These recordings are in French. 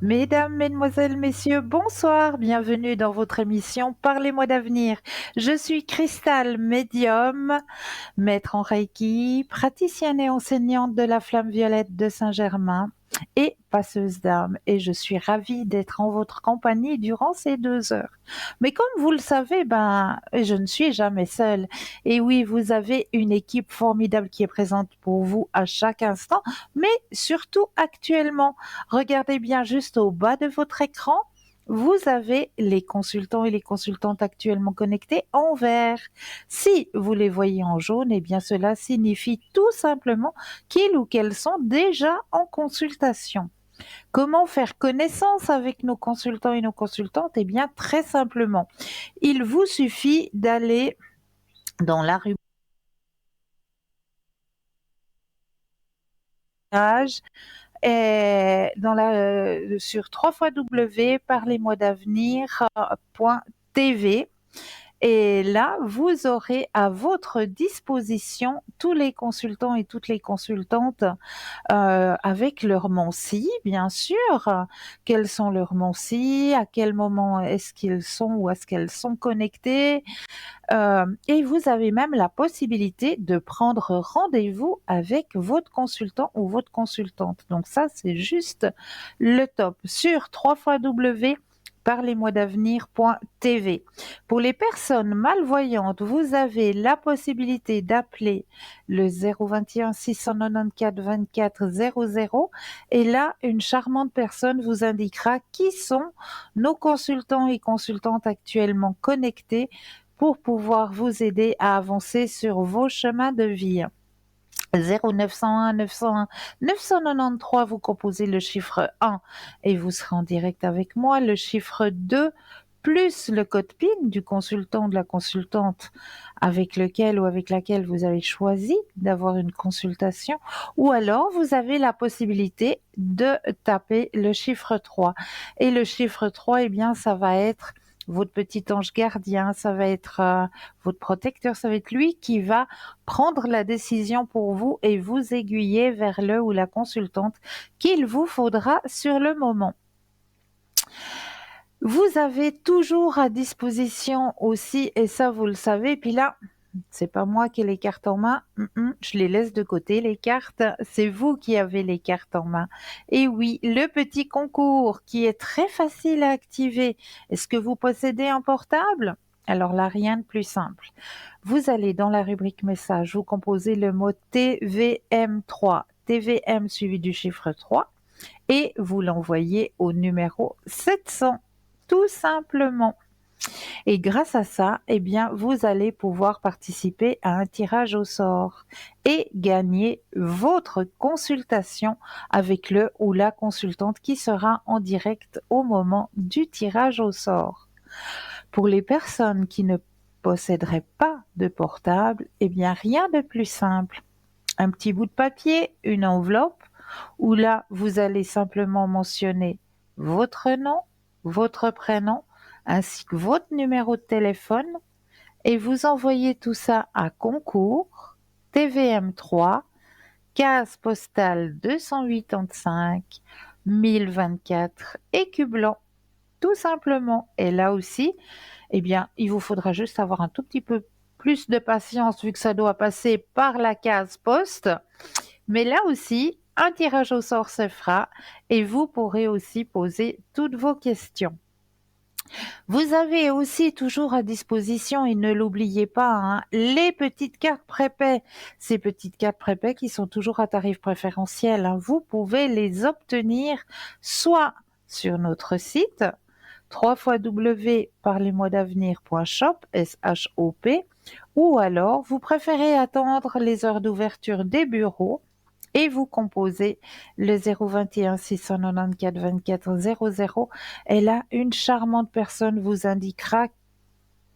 Mesdames, mesdemoiselles, messieurs, bonsoir, bienvenue dans votre émission Parlez-moi d'avenir. Je suis Cristal, médium, maître en Reiki, praticienne et enseignante de la flamme violette de Saint-Germain et passeuse d'âme. Et je suis ravie d'être en votre compagnie durant ces 2 heures. Mais comme vous le savez, je ne suis jamais seule. Et oui, vous avez une équipe formidable qui est présente pour vous à chaque instant, mais surtout actuellement. Regardez bien juste au bas de votre écran. Vous avez les consultants et les consultantes actuellement connectés en vert. Si vous les voyez en jaune, eh bien cela signifie tout simplement qu'ils ou qu'elles sont déjà en consultation. Comment faire connaissance avec nos consultants et nos consultantes? Eh bien très simplement, il vous suffit d'aller dans la rubrique et sur www.parlez-moi d'avenir.tv. Et là, vous aurez à votre disposition tous les consultants et toutes les consultantes avec leur MONSI, bien sûr. Quels sont leurs MONSI? À quel moment est-ce qu'ils sont ou est-ce qu'elles sont connectés? Et vous avez même la possibilité de prendre rendez-vous avec votre consultant ou votre consultante. Donc ça, c'est juste le top sur www.parlez-moi-d'avenir.tv. Pour les personnes malvoyantes, vous avez la possibilité d'appeler le 021 694 24 00 et là, une charmante personne vous indiquera qui sont nos consultants et consultantes actuellement connectés pour pouvoir vous aider à avancer sur vos chemins de vie. 0901 901 993, vous composez le chiffre 1 et vous serez en direct avec moi. Le chiffre 2 plus le code PIN du consultant ou de la consultante avec lequel ou avec laquelle vous avez choisi d'avoir une consultation, ou alors vous avez la possibilité de taper le chiffre 3. Et le chiffre 3, eh bien, ça va être votre petit ange gardien, ça va être votre protecteur, ça va être lui qui va prendre la décision pour vous et vous aiguiller vers le ou la consultante qu'il vous faudra sur le moment. Vous avez toujours à disposition aussi, et ça vous le savez, puis là, c'est pas moi qui ai les cartes en main, je les laisse de côté les cartes, c'est vous qui avez les cartes en main. Et oui, le petit concours qui est très facile à activer. Est-ce que vous possédez un portable? Alors là, rien de plus simple. Vous allez dans la rubrique message, vous composez le mot TVM3, TVM suivi du chiffre 3, et vous l'envoyez au numéro 700, tout simplement. Et grâce à ça, eh bien, vous allez pouvoir participer à un tirage au sort et gagner votre consultation avec le ou la consultante qui sera en direct au moment du tirage au sort. Pour les personnes qui ne posséderaient pas de portable, eh bien, rien de plus simple. Un petit bout de papier, une enveloppe, où là, vous allez simplement mentionner votre nom, votre prénom, ainsi que votre numéro de téléphone, et vous envoyez tout ça à concours, TVM3, case postale 285 1024, écu blanc, tout simplement. Et là aussi, eh bien, il vous faudra juste avoir un tout petit peu plus de patience vu que ça doit passer par la case poste. Mais là aussi, un tirage au sort se fera et vous pourrez aussi poser toutes vos questions. Vous avez aussi toujours à disposition, et ne l'oubliez pas, hein, les petites cartes prépaies. Ces petites cartes prépaies qui sont toujours à tarif préférentiel, hein. Vous pouvez les obtenir soit sur notre site www.parlez-moi-d'avenir.shop, S-H-O-P, ou alors vous préférez attendre les heures d'ouverture des bureaux et vous composez le 021 694 24 00, et là, une charmante personne vous indiquera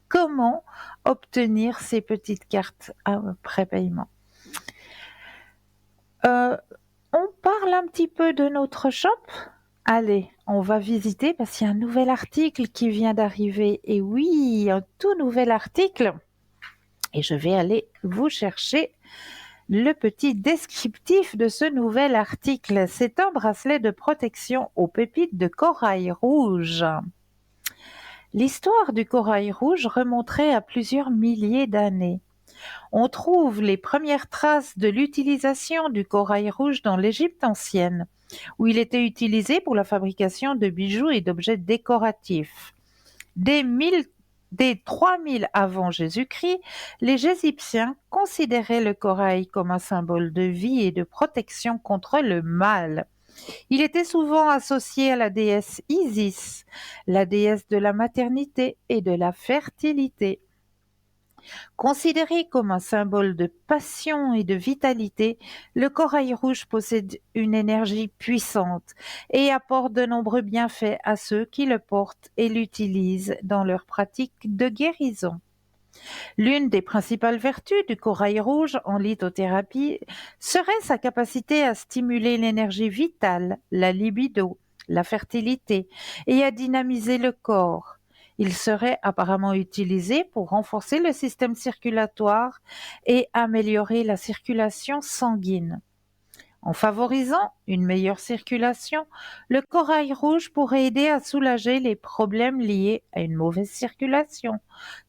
comment obtenir ces petites cartes à prépaiement. On parle un petit peu de notre shop. Allez, on va visiter parce qu'il y a un nouvel article qui vient d'arriver. Et oui, un tout nouvel article. Et je vais aller vous chercher Le petit descriptif de ce nouvel article, c'est un bracelet de protection aux pépites de corail rouge. L'histoire du corail rouge remonterait à plusieurs milliers d'années. On trouve les premières traces de l'utilisation du corail rouge dans l'Égypte ancienne, où il était utilisé pour la fabrication de bijoux et d'objets décoratifs. Dès 3000 avant Jésus-Christ, les Égyptiens considéraient le corail comme un symbole de vie et de protection contre le mal. Il était souvent associé à la déesse Isis, la déesse de la maternité et de la fertilité. Considéré comme un symbole de passion et de vitalité, le corail rouge possède une énergie puissante et apporte de nombreux bienfaits à ceux qui le portent et l'utilisent dans leur pratique de guérison. L'une des principales vertus du corail rouge en lithothérapie serait sa capacité à stimuler l'énergie vitale, la libido, la fertilité et à dynamiser le corps. Il serait apparemment utilisé pour renforcer le système circulatoire et améliorer la circulation sanguine. En favorisant une meilleure circulation, le corail rouge pourrait aider à soulager les problèmes liés à une mauvaise circulation,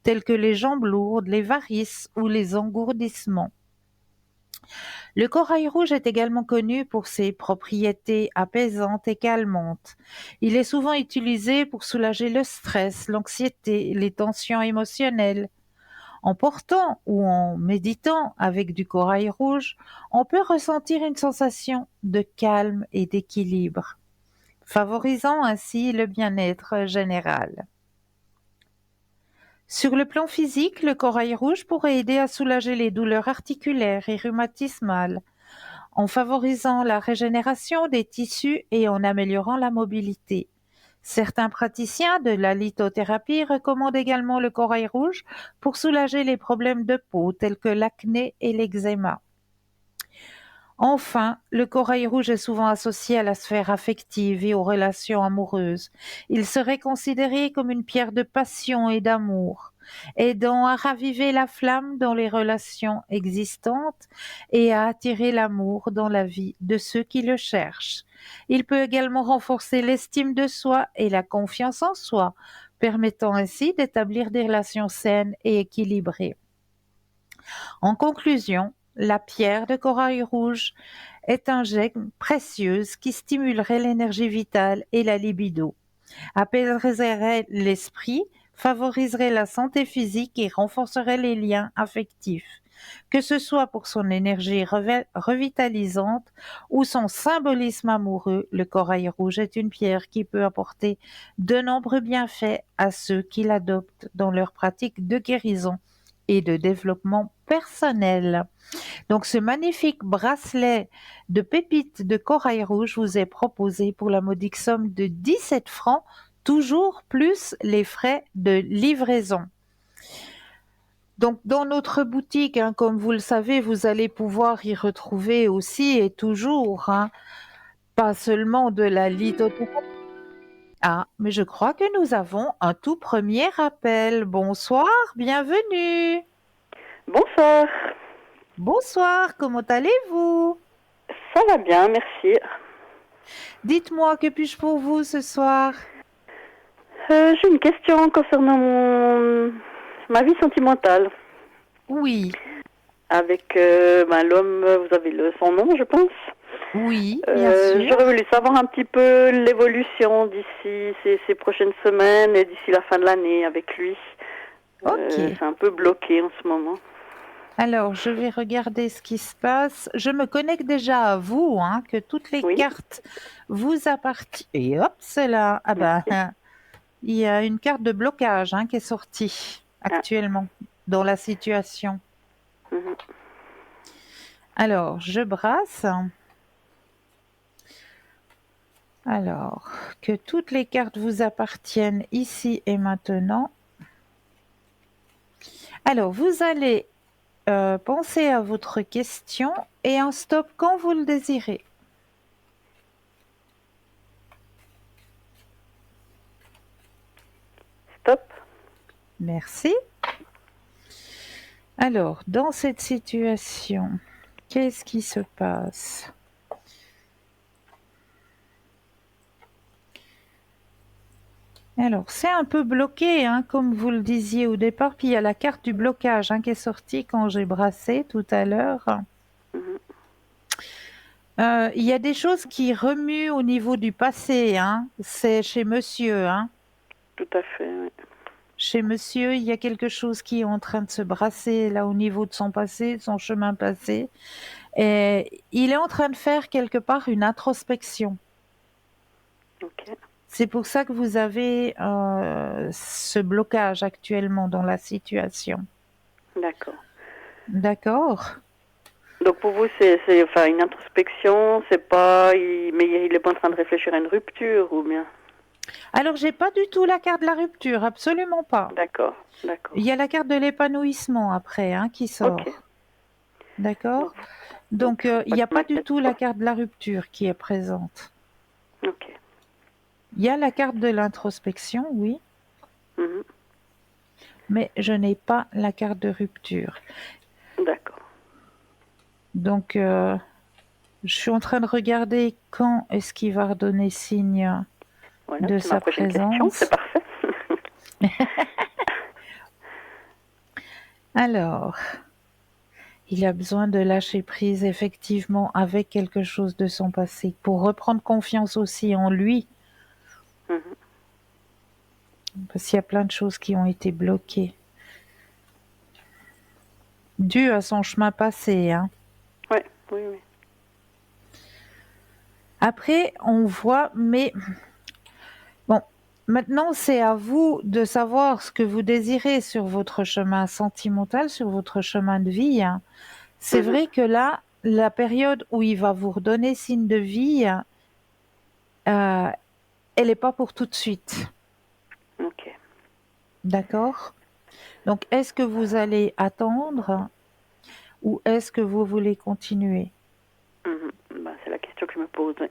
tels que les jambes lourdes, les varices ou les engourdissements. Le corail rouge est également connu pour ses propriétés apaisantes et calmantes. Il est souvent utilisé pour soulager le stress, l'anxiété, les tensions émotionnelles. En portant ou en méditant avec du corail rouge, on peut ressentir une sensation de calme et d'équilibre, favorisant ainsi le bien-être général. Sur le plan physique, le corail rouge pourrait aider à soulager les douleurs articulaires et rhumatismales, en favorisant la régénération des tissus et en améliorant la mobilité. Certains praticiens de la lithothérapie recommandent également le corail rouge pour soulager les problèmes de peau tels que l'acné et l'eczéma. Enfin, le corail rouge est souvent associé à la sphère affective et aux relations amoureuses. Il serait considéré comme une pierre de passion et d'amour, aidant à raviver la flamme dans les relations existantes et à attirer l'amour dans la vie de ceux qui le cherchent. Il peut également renforcer l'estime de soi et la confiance en soi, permettant ainsi d'établir des relations saines et équilibrées. En conclusion, la pierre de corail rouge est un gemme précieuse qui stimulerait l'énergie vitale et la libido, apaiserait l'esprit, favoriserait la santé physique et renforcerait les liens affectifs, que ce soit pour son énergie revitalisante ou son symbolisme amoureux. Le corail rouge est une pierre qui peut apporter de nombreux bienfaits à ceux qui l'adoptent dans leur pratique de guérison et de développement personnel. Donc, ce magnifique bracelet de pépites de corail rouge vous est proposé pour la modique somme de 17 francs, toujours plus les frais de livraison. Donc, dans notre boutique, comme vous le savez, vous allez pouvoir y retrouver aussi et toujours, pas seulement de la lithothérapie. Ah, mais je crois que nous avons un tout premier appel. Bonsoir, bienvenue. Bonsoir. Bonsoir, comment allez-vous? Ça va bien, merci. Dites-moi, que puis-je pour vous ce soir? J'ai une question concernant ma vie sentimentale. Oui, Avec l'homme, vous avez son nom, je pense. oui, bien sûr. J'aurais voulu savoir un petit peu l'évolution d'ici ces prochaines semaines et d'ici la fin de l'année avec lui. Ok. C'est un peu bloqué en ce moment. Alors, je vais regarder ce qui se passe. Je me connecte déjà à vous, que toutes les Oui. cartes vous appartiennent. Et hop, c'est là. Ah ben, il y a une carte de blocage qui est sortie actuellement dans la situation. Mhm. Alors, je brasse. Alors, que toutes les cartes vous appartiennent ici et maintenant. Alors, vous allez penser à votre question et un stop quand vous le désirez. Stop. Merci. Alors, dans cette situation, Qu'est-ce qui se passe? Alors, c'est un peu bloqué, hein, comme vous le disiez au départ. Puis il y a la carte du blocage qui est sortie quand j'ai brassé tout à l'heure. Mhm. Il y a des choses qui remuent au niveau du passé. C'est chez monsieur. Tout à fait, oui. Chez monsieur, il y a quelque chose qui est en train de se brasser là au niveau de son passé, de son chemin passé. Et il est en train de faire quelque part une introspection. Ok, C'est pour ça que vous avez ce blocage actuellement dans la situation. d'accord. D'accord? Donc pour vous, c'est enfin une introspection, c'est pas, mais il est pas en train de réfléchir à une rupture ou bien? Alors, j'ai pas du tout la carte de la rupture, absolument pas. D'accord, Il d'accord. y a la carte de l'épanouissement après qui Ok, sort. D'accord? donc Donc, il pas n'y de a pas du m'inquiète tout la pas. carte de la rupture qui est présente. Ok. Il y a la carte de l'introspection, oui, Mhm. mais je n'ai pas la carte de rupture. D'accord. Donc, je suis en train de regarder quand est-ce qu'il va redonner signe Voilà, de c'est ma sa prochaine question, c'est présence. parfait. Alors, il a besoin de lâcher prise effectivement avec quelque chose de son passé pour reprendre confiance aussi en lui, Mhm. parce qu'il y a plein de choses qui ont été bloquées dues à son chemin passé. Ouais, oui, oui. Après, on voit, mais bon, maintenant c'est à vous de savoir ce que vous désirez sur votre chemin sentimental, sur votre chemin de vie. C'est Mhm. vrai que là, la période où il va vous redonner signe de vie, euh, elle n'est pas pour tout de suite. Ok. D'accord? Donc, est-ce que vous allez attendre ou est-ce que vous voulez continuer? Mhm. Bah, c'est la question que je me pose. Ouais.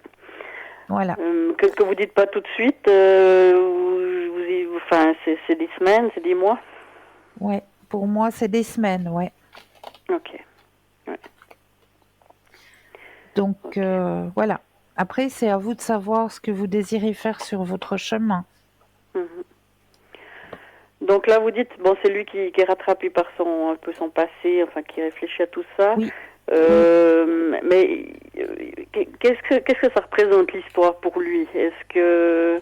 Voilà. Que vous dites pas tout de suite, enfin, c'est 10 semaines, c'est 10 mois. Ouais. Pour moi, c'est des semaines, ouais. Ok. Ouais. Donc, Ok. voilà. Après, c'est à vous de savoir ce que vous désirez faire sur votre chemin. Mhm. Donc là, vous dites, bon, c'est lui qui est rattrapé par un peu son passé, enfin, qui réfléchit à tout ça. Oui, oui. Mais qu'est-ce que ça représente l'histoire pour lui? Est-ce que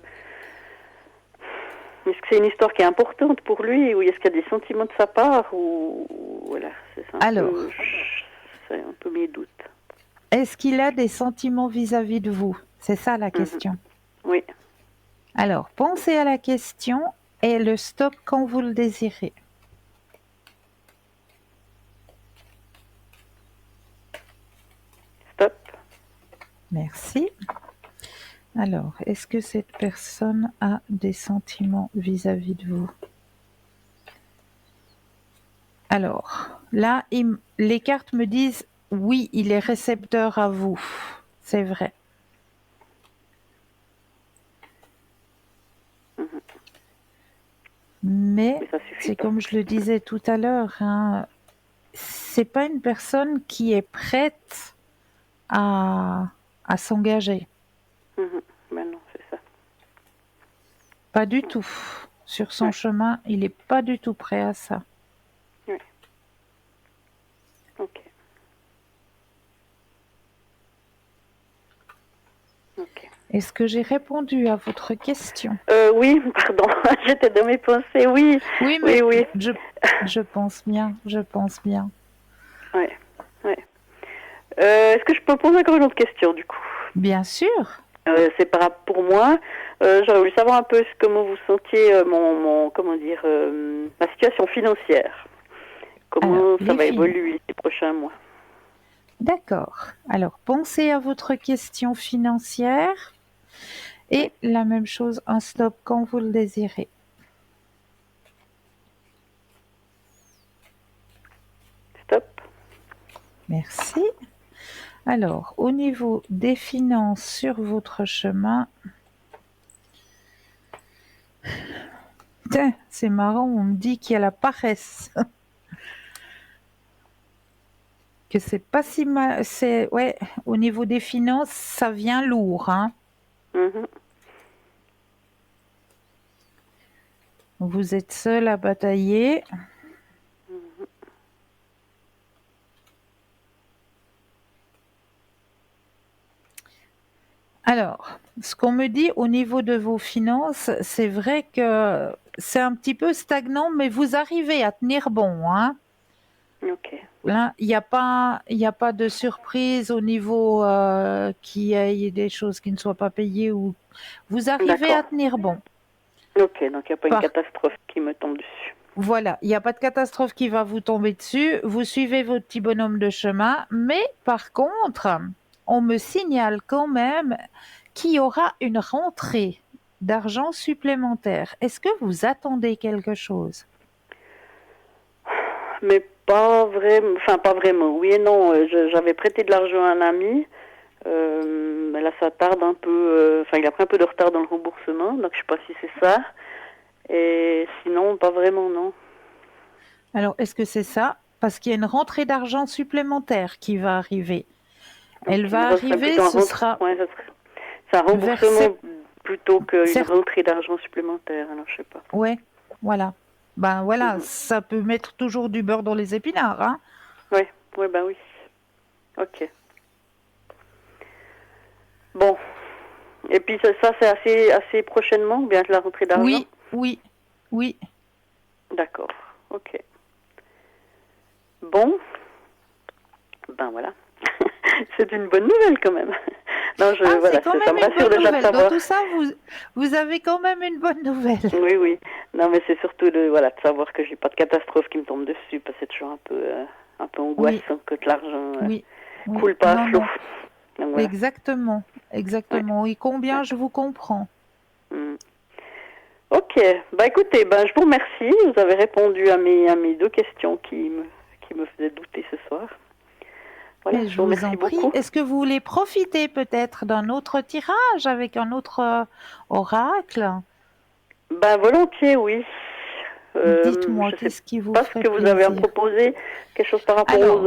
c'est une histoire qui est importante pour lui, ou est-ce qu'il y a des sentiments de sa part, ou voilà, Alors, c'est un peu mes doutes. est-ce qu'il a des sentiments vis-à-vis de vous? C'est ça la Mhm. question. Oui, Alors, pensez à la question et le stop quand vous le désirez. stop. Merci. Alors, est-ce que cette personne a des sentiments vis-à-vis de vous? Alors, là, les cartes me disent oui, il est récepteur à vous. C'est vrai. Mhm. Mais Mais ça suffit c'est pas. comme je le disais tout à l'heure, c'est pas une personne qui est prête à, à s'engager. Mhm. Ben non, c'est ça. Pas du tout. Sur son Oui, chemin, il n'est pas du tout prêt à ça. oui. Ok, ok. Est-ce que j'ai répondu à votre question? Oui, pardon, j'étais dans mes pensées. Oui, Oui, oui, mais oui. je pense bien, je pense bien. Ouais, ouais. Est-ce que je peux poser encore une autre question du coup? Bien sûr. C'est par rapport pour moi. J'aurais voulu savoir un peu comment vous sentiez comment dire, ma situation financière. Alors, Comment ça les va filles, évoluer ces prochains mois? d'accord. Alors, pensez à votre question financière Oui. et la même chose, un stop quand vous le désirez. Stop. Merci. Alors, au niveau des finances sur votre chemin, tiens, c'est marrant, on me dit qu'il y a la paresse, que c'est pas si mal. C'est ouais, au niveau des finances, ça vient lourd, hein. Mhm. Vous êtes seul à batailler. Alors, ce qu'on me dit au niveau de vos finances, c'est vrai que c'est un petit peu stagnant, mais vous arrivez à tenir bon, hein. Ok, Là, il y a pas de surprise au niveau qu'il y ait des choses qui ne soient pas payées ou vous arrivez d'accord. à tenir bon. Ok, donc il n'y a pas une Par catastrophe qui me tombe dessus. Voilà, il n'y a pas de catastrophe qui va vous tomber dessus. Vous suivez votre petit bonhomme de chemin, mais par contre, on me signale quand même qu'il y aura une rentrée d'argent supplémentaire. Est-ce que vous attendez quelque chose? Mais pas vraiment, enfin pas vraiment. Oui et non. J'avais prêté de l'argent à un ami. Mais là, ça tarde un peu. Enfin, il a pris un peu de retard dans le remboursement, donc je sais pas si c'est ça. Et sinon, pas vraiment, non. Alors, est-ce que c'est ça? Parce qu'il y a une rentrée d'argent supplémentaire qui va arriver. Elle Ok, mais va ça serait arriver, plutôt un ce sera ouais, c'est un vers sept... remboursement plutôt qu'une certes, rentrée d'argent supplémentaire. Alors, je sais pas. ouais, voilà. Ben voilà, Mhm. ça peut mettre toujours du beurre dans les épinards, hein. Ouais, ouais, bah oui. Ok. Bon. Et puis ça c'est assez prochainement, bien que la rentrée d'argent. Oui, oui, oui. D'accord. Ok. Bon, ben voilà. C'est une bonne nouvelle quand même. Non, Ah, c'est voilà, quand ça même me une rassure bonne déjà de nouvelle. Dans savoir. tout ça, vous avez quand même une bonne nouvelle. Oui, oui. Non, mais c'est surtout voilà, de savoir que j'ai pas de catastrophe qui me tombe dessus, parce que c'est toujours un peu Oui, angoissant que l'argent oui, oui. coule pas à Non, flot. non. Donc voilà. Exactement, Ouais. exactement. Oui, combien je vous comprends. Mm. Ok. Bah écoutez, je vous remercie. Vous avez répondu à mes deux questions qui me faisaient douter ce soir. Voilà, Mais je je vous vous en remercie prie. beaucoup. Est-ce que vous voulez profiter peut-être d'un autre tirage avec un autre oracle? Volontiers, oui. Dites-moi, Je sais qu'est-ce qui vous pas ce ferait que vous avez à plaisir? proposer. Quelque chose par rapport aux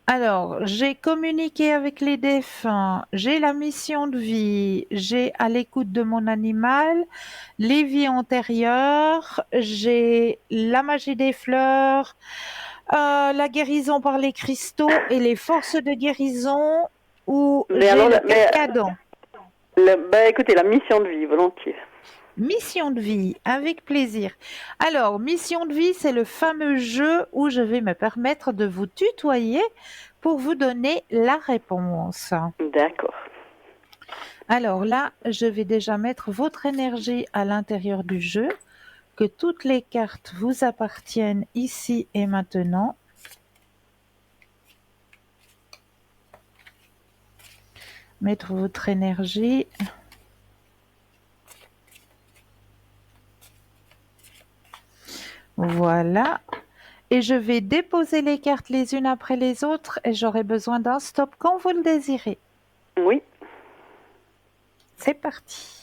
Alors, anges. j'ai communiqué avec les défunts, j'ai la mission de vie, j'ai à l'écoute de mon animal, les vies antérieures, j'ai la magie des fleurs, la guérison par les cristaux et les forces de guérison, ou Mais j'ai alors, le carcadon. écoutez, la mission de vie, volontiers. Mission de vie, avec plaisir. Alors, mission de vie, c'est le fameux jeu où je vais me permettre de vous tutoyer pour vous donner la réponse. D'accord. Alors là, je vais déjà mettre votre énergie à l'intérieur du jeu, que toutes les cartes vous appartiennent ici et maintenant. Mettre votre énergie. Voilà. Et je vais déposer les cartes les unes après les autres et j'aurai besoin d'un stop quand vous le désirez. Oui. C'est parti.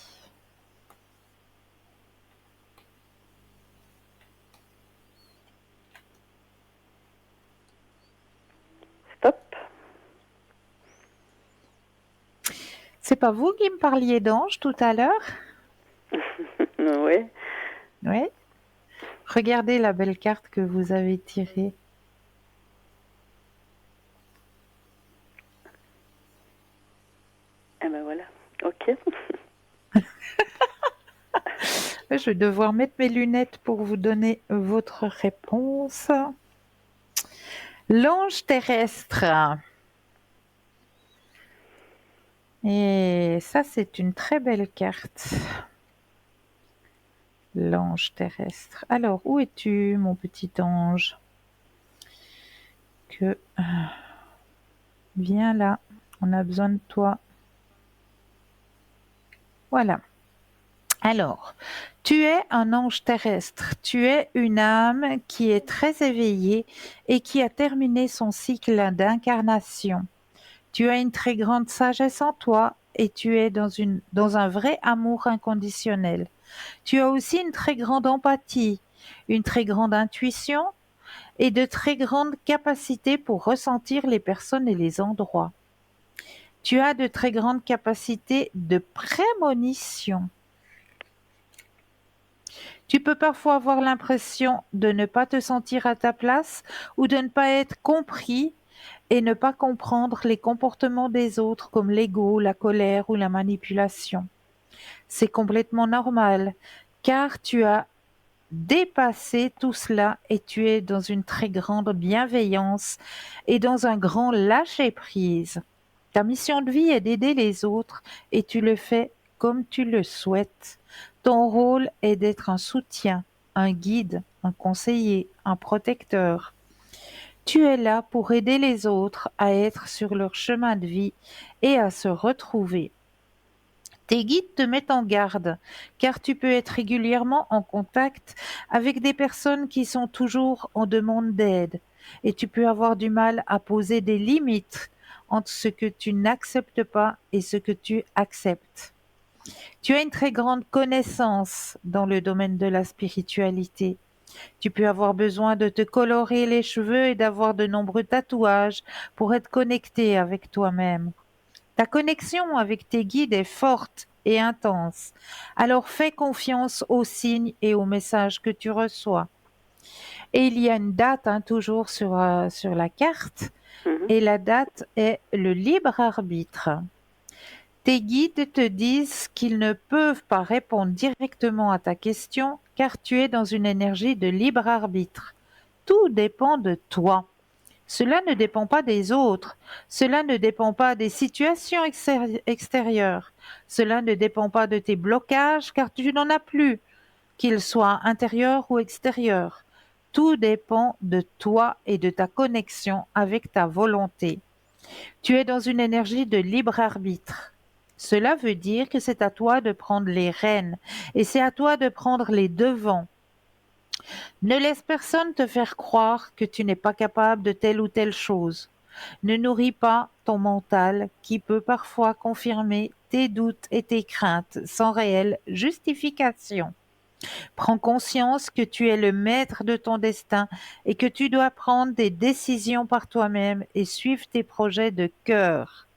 Stop. C'est pas vous qui me parliez d'ange tout à l'heure? Oui. Oui. Regardez la belle carte que vous avez tirée. Eh ben voilà. Ok. Je vais devoir mettre mes lunettes pour vous donner votre réponse. L'ange terrestre. Et ça, c'est une très belle carte. L'ange terrestre. Alors, où es-tu, mon petit ange? Viens là, on a besoin de toi. Voilà. Alors, tu es un ange terrestre, tu es une âme qui est très éveillée et qui a terminé son cycle d'incarnation. Tu as une très grande sagesse en toi et tu es dans un vrai amour inconditionnel. Tu as aussi une très grande empathie, une très grande intuition et de très grandes capacités pour ressentir les personnes et les endroits. Tu as de très grandes capacités de prémonition. Tu peux parfois avoir l'impression de ne pas te sentir à ta place ou de ne pas être compris et ne pas comprendre les comportements des autres comme l'ego, la colère ou la manipulation. C'est complètement normal car tu as dépassé tout cela et tu es dans une très grande bienveillance et dans un grand lâcher-prise. Ta mission de vie est d'aider les autres et tu le fais comme tu le souhaites. Ton rôle est d'être un soutien, un guide, un conseiller, un protecteur. Tu es là pour aider les autres à être sur leur chemin de vie et à se retrouver. Tes guides te mettent en garde, car tu peux être régulièrement en contact avec des personnes qui sont toujours en demande d'aide, et tu peux avoir du mal à poser des limites entre ce que tu n'acceptes pas et ce que tu acceptes. Tu as une très grande connaissance dans le domaine de la spiritualité. Tu peux avoir besoin de te colorer les cheveux et d'avoir de nombreux tatouages pour être connecté avec toi-même. Ta connexion avec tes guides est forte et intense. Alors fais confiance aux signes et aux messages que tu reçois. Et il y a une date toujours sur la carte, Mhm. et la date est le libre arbitre. Tes guides te disent qu'ils ne peuvent pas répondre directement à ta question car tu es dans une énergie de libre arbitre. Tout dépend de toi. Cela ne dépend pas des autres. Cela ne dépend pas des situations extérieures. Cela ne dépend pas de tes blocages car tu n'en as plus, qu'ils soient intérieurs ou extérieurs. Tout dépend de toi et de ta connexion avec ta volonté. Tu es dans une énergie de libre arbitre. Cela veut dire que c'est à toi de prendre les rênes et c'est à toi de prendre les devants. Ne laisse personne te faire croire que tu n'es pas capable de telle ou telle chose. Ne nourris pas ton mental qui peut parfois confirmer tes doutes et tes craintes sans réelle justification. Prends conscience que tu es le maître de ton destin et que tu dois prendre des décisions par toi-même et suivre tes projets de cœur.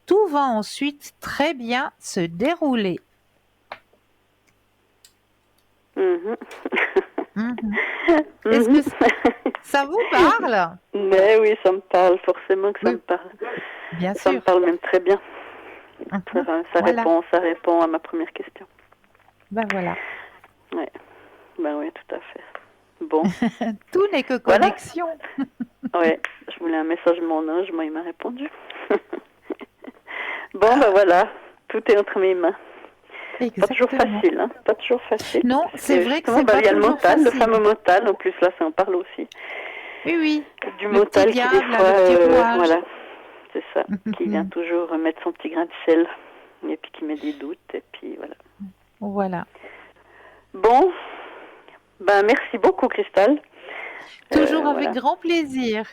Tout va ensuite très bien se dérouler. Mhm. Mhm. Est-ce Mhm. que ça vous parle? Mais oui, ça me parle, forcément que ça me Oui, parle. bien Ça me sûr. parle même très bien. Mhm. Ça Voilà. ça répond à ma première question. Ben voilà. Ouais. Ben oui, tout à fait. Bon, Tout n'est que voilà. connexion. Ouais, je voulais un message de mon ange, moi il m'a répondu. Bon, ben voilà, tout est entre mes mains. Pas toujours Exactement. facile, hein. Pas toujours facile. Non, Parce c'est que vrai que justement, c'est ben, pas il y a le toujours mental, le facile. fameux mental. En plus, là, ça en parle aussi. Oui, oui. Du Le petit mental qui, des diable, là, fois, le petit rouage. voilà, c'est ça, qui vient toujours mettre son petit grain de sel. Et puis qui met des doutes. Et puis voilà. Voilà. Bon, ben merci beaucoup, Cristal. Toujours avec Voilà. grand plaisir.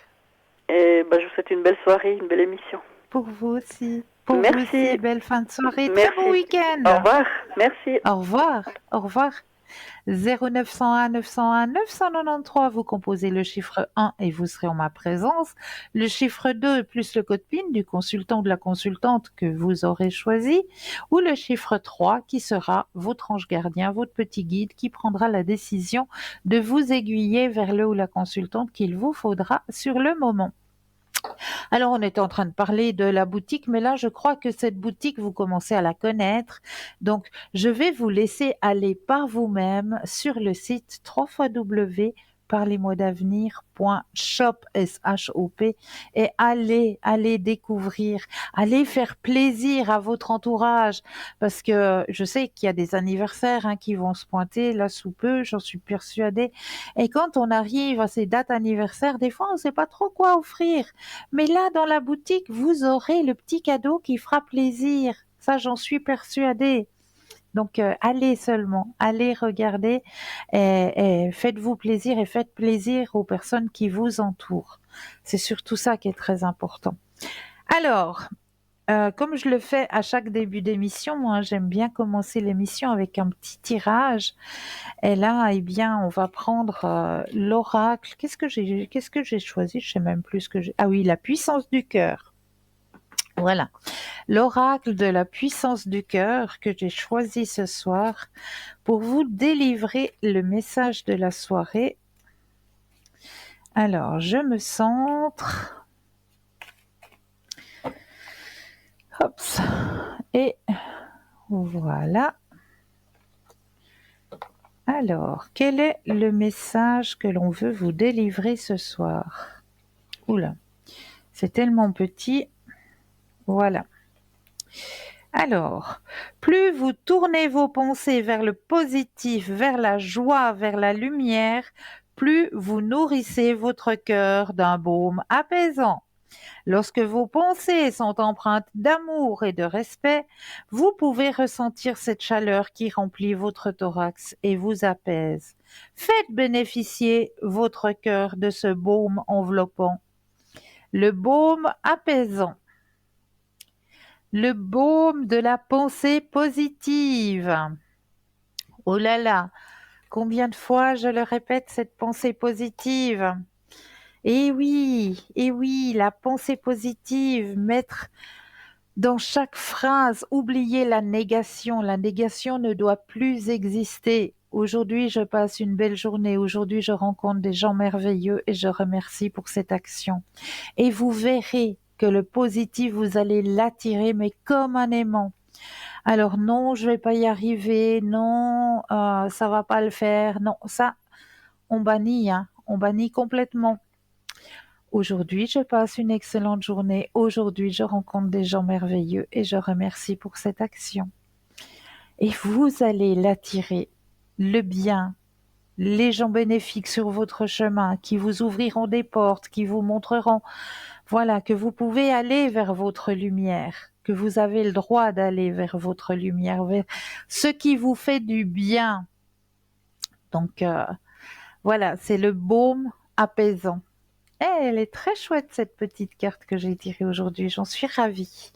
Et ben, je vous souhaite une belle soirée, une belle émission. Pour vous aussi. Pour vous aussi. Merci. Belle fin de soirée. Très bon Merci. Au week-end. revoir. Merci. Au revoir. Au revoir. 0901 901 993, vous composez le chiffre 1 et vous serez en ma présence. Le chiffre 2 plus le code PIN du consultant ou de la consultante que vous aurez choisi. Ou le chiffre 3 qui sera votre ange gardien, votre petit guide qui prendra la décision de vous aiguiller vers le ou la consultante qu'il vous faudra sur le moment. Alors, on était en train de parler de la boutique, mais là, je crois que cette boutique, vous commencez à la connaître. Donc, je vais vous laisser aller par vous-même sur le site www.parlez-moi-d'avenir.shop, S-H-O-P, et allez découvrir, allez faire plaisir à votre entourage, parce que je sais qu'il y a des anniversaires qui vont se pointer là sous peu, j'en suis persuadée. Et quand on arrive à ces dates anniversaires, des fois, on ne sait pas trop quoi offrir. Mais là, dans la boutique, vous aurez le petit cadeau qui fera plaisir. Ça, j'en suis persuadée. Donc, allez seulement, allez regarder et faites-vous plaisir et faites plaisir aux personnes qui vous entourent. C'est surtout ça qui est très important. Alors, Comme je le fais à chaque début d'émission, moi j'aime bien commencer l'émission avec un petit tirage. Et là, eh bien, on va prendre l'oracle. Qu'est-ce que j'ai choisi? Je sais même plus ce que j'ai. Ah oui, la puissance du cœur. Voilà, l'oracle de la puissance du cœur que j'ai choisi ce soir pour vous délivrer le message de la soirée. Alors, je me centre. Hop. Et voilà. Alors, quel est le message que l'on veut vous délivrer ce soir? Oula, c'est tellement petit. Voilà. Alors, plus vous tournez vos pensées vers le positif, vers la joie, vers la lumière, plus vous nourrissez votre cœur d'un baume apaisant. Lorsque vos pensées sont empreintes d'amour et de respect, vous pouvez ressentir cette chaleur qui remplit votre thorax et vous apaise. Faites bénéficier votre cœur de ce baume enveloppant. Le baume apaisant. Le baume de la pensée positive. Oh là là, combien de fois je le répète, cette pensée positive. Et oui, la pensée positive, mettre dans chaque phrase, oublier la négation. La négation ne doit plus exister. Aujourd'hui, je passe une belle journée. Aujourd'hui, je rencontre des gens merveilleux et je remercie pour cette action. Et vous verrez que le positif, vous allez l'attirer, mais comme un aimant. Alors non, je vais pas y arriver. Non, ça va pas le faire. Non, ça, on bannit, hein. On bannit complètement. Aujourd'hui, je passe une excellente journée. Aujourd'hui, je rencontre des gens merveilleux et je remercie pour cette action. Et vous allez l'attirer, le bien, les gens bénéfiques sur votre chemin, qui vous ouvriront des portes, qui vous montreront, voilà, que vous pouvez aller vers votre lumière, que vous avez le droit d'aller vers votre lumière, vers ce qui vous fait du bien. Donc, voilà, c'est le baume apaisant. Elle est très chouette cette petite carte que j'ai tirée aujourd'hui, j'en suis ravie.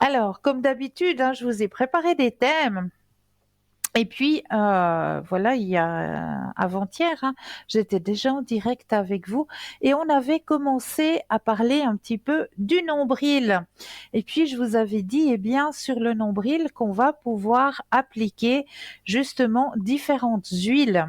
Alors, comme d'habitude, hein, je vous ai préparé des thèmes. Et puis, voilà, il y a avant-hier, hein, j'étais déjà en direct avec vous et on avait commencé à parler un petit peu du nombril. Et puis, je vous avais dit, eh bien, sur le nombril, qu'on va pouvoir appliquer justement différentes huiles.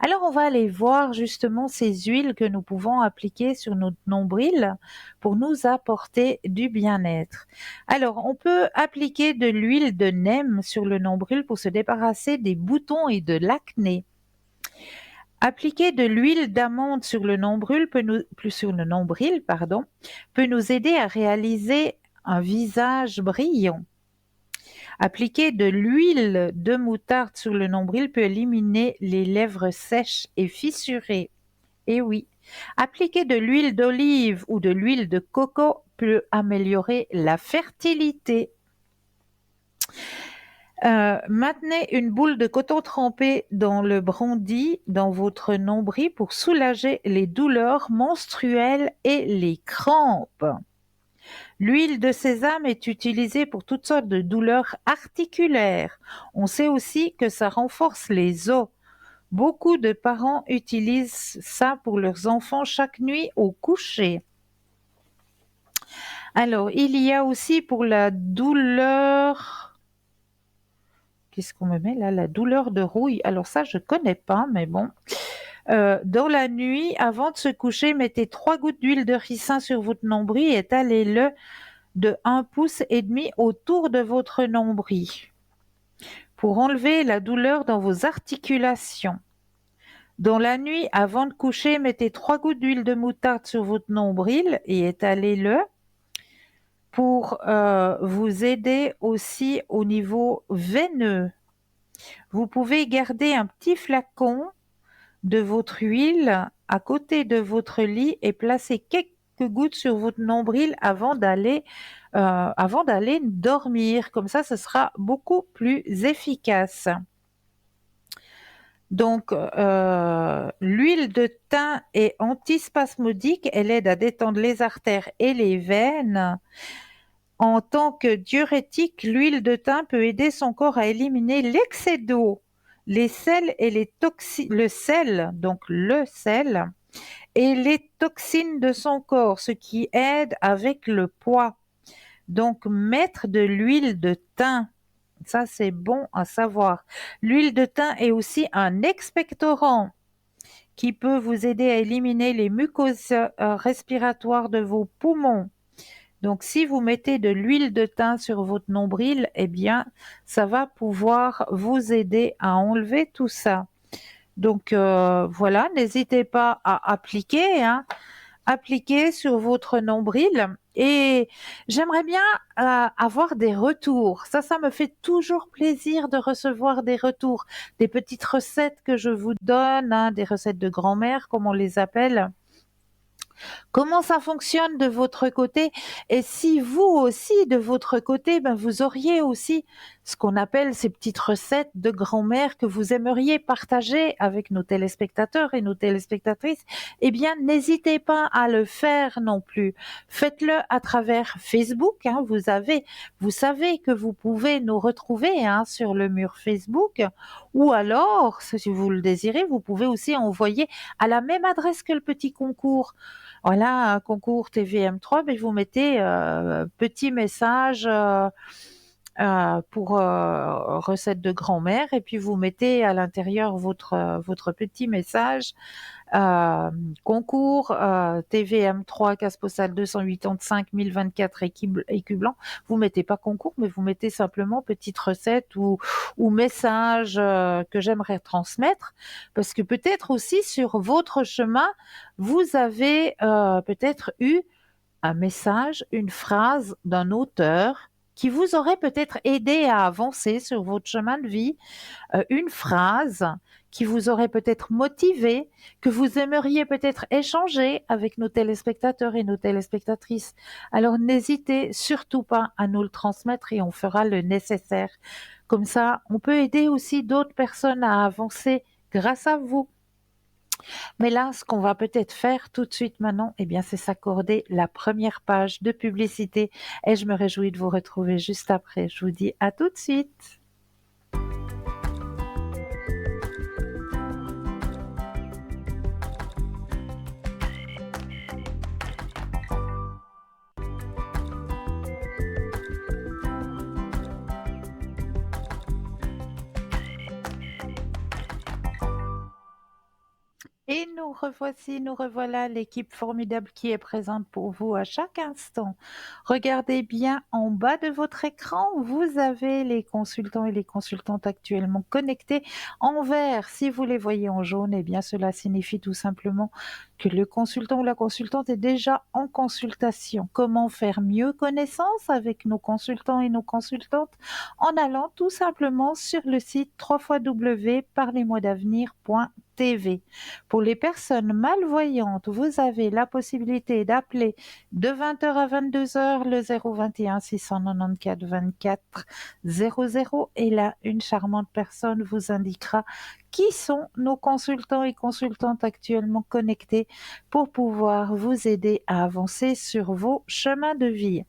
Alors, on va aller voir justement ces huiles que nous pouvons appliquer sur notre nombril pour nous apporter du bien-être. Alors, on peut appliquer de l'huile de neem sur le nombril pour se débarrasser des boutons et de l'acné. Appliquer de l'huile d'amande sur le nombril peut nous aider à réaliser un visage brillant. Appliquer de l'huile de moutarde sur le nombril peut éliminer les lèvres sèches et fissurées. Et oui, appliquer de l'huile d'olive ou de l'huile de coco peut améliorer la fertilité. Maintenez une boule de coton trempée dans le brandy dans votre nombril pour soulager les douleurs menstruelles et les crampes. L'huile de sésame est utilisée pour toutes sortes de douleurs articulaires. On sait aussi que ça renforce les os. Beaucoup de parents utilisent ça pour leurs enfants chaque nuit au coucher. Alors, il y a aussi pour la douleur... Qu'est-ce qu'on me met là? La douleur de rouille. Alors ça, je connais pas, mais bon. Dans la nuit, avant de se coucher, mettez 3 gouttes d'huile de ricin sur votre nombril et étalez-le de 1,5 pouce autour de votre nombril pour enlever la douleur dans vos articulations. Dans la nuit, avant de coucher, mettez 3 gouttes d'huile de moutarde sur votre nombril et étalez-le pour vous aider aussi au niveau veineux. Vous pouvez garder un petit flacon de votre huile à côté de votre lit et placer quelques gouttes sur votre nombril avant d'aller dormir. Comme ça, ce sera beaucoup plus efficace. Donc, l'huile de thym est antispasmodique. Elle aide à détendre les artères et les veines. En tant que diurétique, l'huile de thym peut aider son corps à éliminer l'excès d'eau, les sels et les toxines, le sel, donc le sel, et les toxines de son corps, ce qui aide avec le poids. Donc, mettre de l'huile de thym, ça c'est bon à savoir. L'huile de thym est aussi un expectorant qui peut vous aider à éliminer les mucoses respiratoires de vos poumons. Donc, si vous mettez de l'huile de thym sur votre nombril, eh bien, ça va pouvoir vous aider à enlever tout ça. Donc, voilà, n'hésitez pas à appliquer, hein, appliquer sur votre nombril. Et j'aimerais bien avoir des retours. Ça me fait toujours plaisir de recevoir des retours, des petites recettes que je vous donne, hein, des recettes de grand-mère, comme on les appelle. Comment ça fonctionne de votre côté? Et si vous aussi, de votre côté, ben, vous auriez aussi ce qu'on appelle ces petites recettes de grand-mère que vous aimeriez partager avec nos téléspectateurs et nos téléspectatrices, eh bien, n'hésitez pas à le faire non plus. Faites-le à travers Facebook, hein. Vous savez que vous pouvez nous retrouver, hein, sur le mur Facebook, ou alors, si vous le désirez, vous pouvez aussi envoyer à la même adresse que le petit concours. Voilà, un concours TVM3, mais vous mettez petit message pour recette de grand-mère et puis vous mettez à l'intérieur votre petit message euh, concours TVM3 casse postale 285 1024 écu blanc. Vous mettez pas concours, mais vous mettez simplement petite recette ou message que j'aimerais transmettre, parce que peut-être aussi sur votre chemin, vous avez peut-être eu un message, une phrase d'un auteur qui vous aurait peut-être aidé à avancer sur votre chemin de vie, une phrase qui vous aurait peut-être motivé, que vous aimeriez peut-être échanger avec nos téléspectateurs et nos téléspectatrices. Alors n'hésitez surtout pas à nous le transmettre et on fera le nécessaire. Comme ça, on peut aider aussi d'autres personnes à avancer grâce à vous. Mais là, ce qu'on va peut-être faire tout de suite maintenant, eh bien, c'est s'accorder la première page de publicité et je me réjouis de vous retrouver juste après. Je vous dis à tout de suite. Et nous revoilà, l'équipe formidable qui est présente pour vous à chaque instant. Regardez bien en bas de votre écran, vous avez les consultants et les consultantes actuellement connectés en vert. Si vous les voyez en jaune, eh bien cela signifie tout simplement que le consultant ou la consultante est déjà en consultation. Comment faire mieux connaissance avec nos consultants et nos consultantes? En allant tout simplement sur le site www.parlez-moi-d'avenir.tv. Pour les personnes malvoyantes, vous avez la possibilité d'appeler de 20h à 22h le 021 694 24 00 et là, une charmante personne vous indiquera qui sont nos consultants et consultantes actuellement connectés pour pouvoir vous aider à avancer sur vos chemins de vie.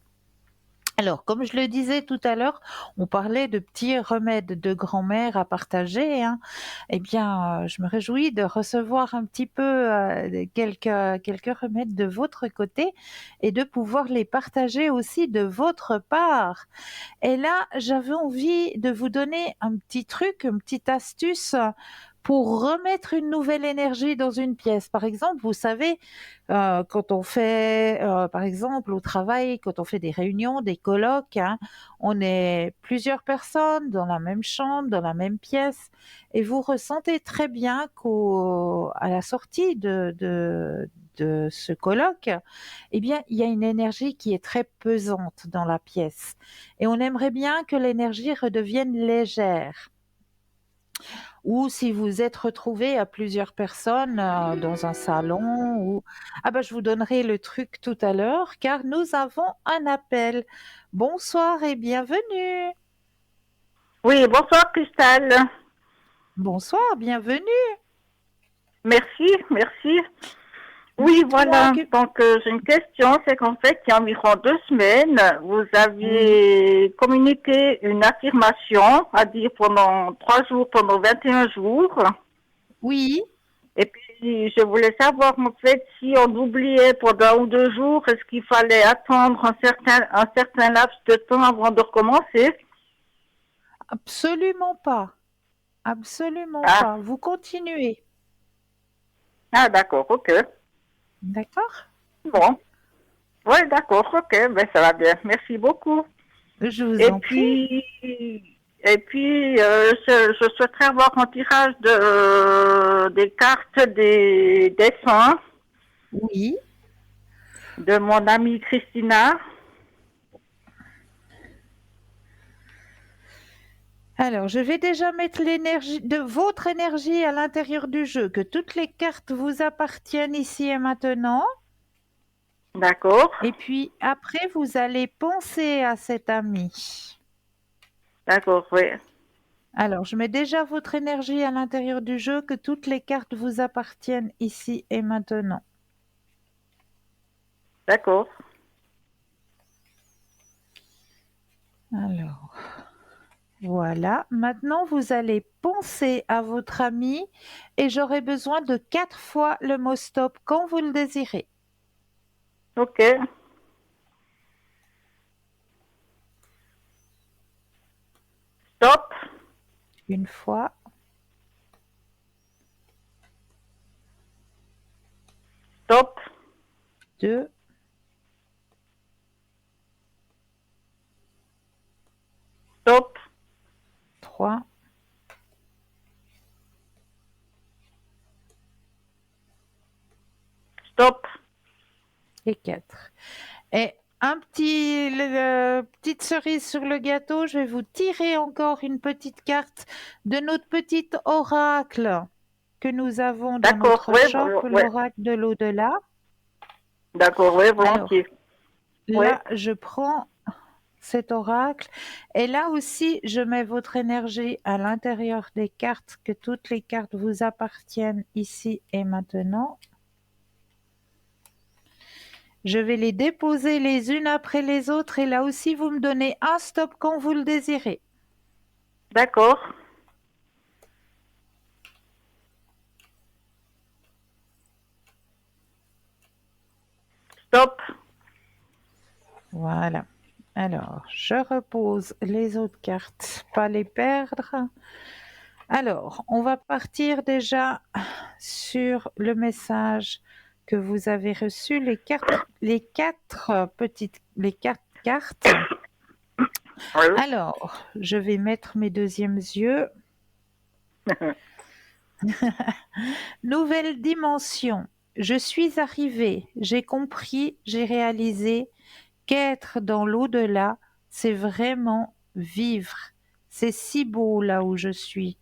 Alors, comme je le disais tout à l'heure, on parlait de petits remèdes de grand-mère à partager, hein. Eh bien, je me réjouis de recevoir un petit peu quelques remèdes de votre côté et de pouvoir les partager aussi de votre part. Et là, j'avais envie de vous donner un petit truc, une petite astuce pour remettre une nouvelle énergie dans une pièce. Par exemple, vous savez, quand on fait, par exemple, au travail, quand on fait des réunions, des colloques, hein, on est plusieurs personnes dans la même chambre, dans la même pièce, et vous ressentez très bien qu'à la sortie de ce colloque, eh bien, il y a une énergie qui est très pesante dans la pièce. Et on aimerait bien que l'énergie redevienne légère. Ou si vous êtes retrouvés à plusieurs personnes dans un salon, ou ah ben je vous donnerai le truc tout à l'heure, car nous avons un appel. Bonsoir et bienvenue. Oui, bonsoir Cristal. Bonsoir, bienvenue. Merci, merci. Oui, Dites-moi voilà. que... Donc, j'ai une question. C'est qu'en fait, il y a environ 2 semaines, vous Oui, aviez communiqué une affirmation à dire pendant 3 jours, pendant 21 jours. oui, Et puis, je voulais savoir, en fait, si on oubliait pendant 1 ou 2 jours, est-ce qu'il fallait attendre un certain laps de temps avant de recommencer? absolument pas. Absolument Ah, pas. Vous continuez. ah, d'accord, ok. D'accord? Bon. Oui, d'accord, ok, ben ça va bien. Merci beaucoup. Je vous Et en prie. puis, je souhaiterais avoir un tirage des cartes des saints Oui. de mon amie Christina. Alors, je vais déjà mettre l'énergie de votre énergie à l'intérieur du jeu, que toutes les cartes vous appartiennent ici et maintenant. D'accord, Et puis après, vous allez penser à cet ami. d'accord, oui, Alors, je mets déjà votre énergie à l'intérieur du jeu, que toutes les cartes vous appartiennent ici et maintenant. d'accord, Alors, voilà. Maintenant, vous allez penser à votre ami et j'aurai besoin de 4 fois le mot stop quand vous le désirez. ok. Stop, Une fois, stop, deux, stop, trois, stop. et 4. Et petite cerise sur le gâteau, je vais vous tirer encore une petite carte de notre petit oracle que nous avons dans D'accord, notre oui, shop, oui, l'oracle de l'au-delà. d'accord, oui, Alors volontiers. Oui, là, je prends cet oracle et là aussi, je mets votre énergie à l'intérieur des cartes, que toutes les cartes vous appartiennent ici et maintenant. Je vais les déposer les unes après les autres et là aussi, vous me donnez un stop quand vous le désirez. d'accord, stop. Voilà. Alors, je repose les autres cartes, pas les perdre. Alors, on va partir déjà sur le message que vous avez reçu, les quatre cartes. Oui. Alors, je vais mettre mes deuxièmes yeux. Nouvelle dimension. Je suis arrivée, j'ai compris, j'ai réalisé qu'être dans l'au-delà, c'est vraiment vivre. C'est si beau là où je suis.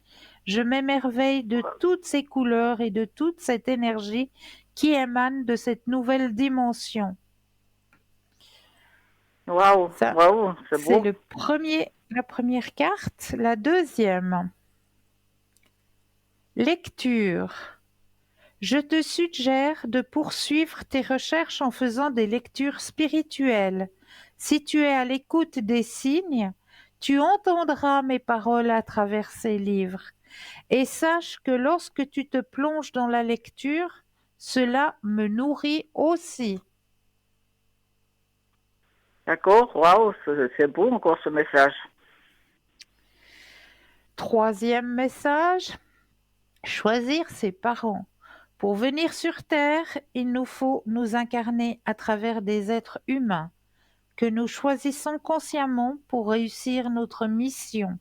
Je m'émerveille de toutes ces couleurs et de toute cette énergie qui émane de cette nouvelle dimension. Waouh, Ça, waouh, c'est c'est beau. la première carte. La deuxième, lecture. Je te suggère de poursuivre tes recherches en faisant des lectures spirituelles. Si tu es à l'écoute des signes, tu entendras mes paroles à travers ces livres. Et sache que lorsque tu te plonges dans la lecture, cela me nourrit aussi. D'accord, waouh, c'est beau encore ce message. Troisième message, choisir ses parents. Pour venir sur Terre, il nous faut nous incarner à travers des êtres humains que nous choisissons consciemment pour réussir notre mission.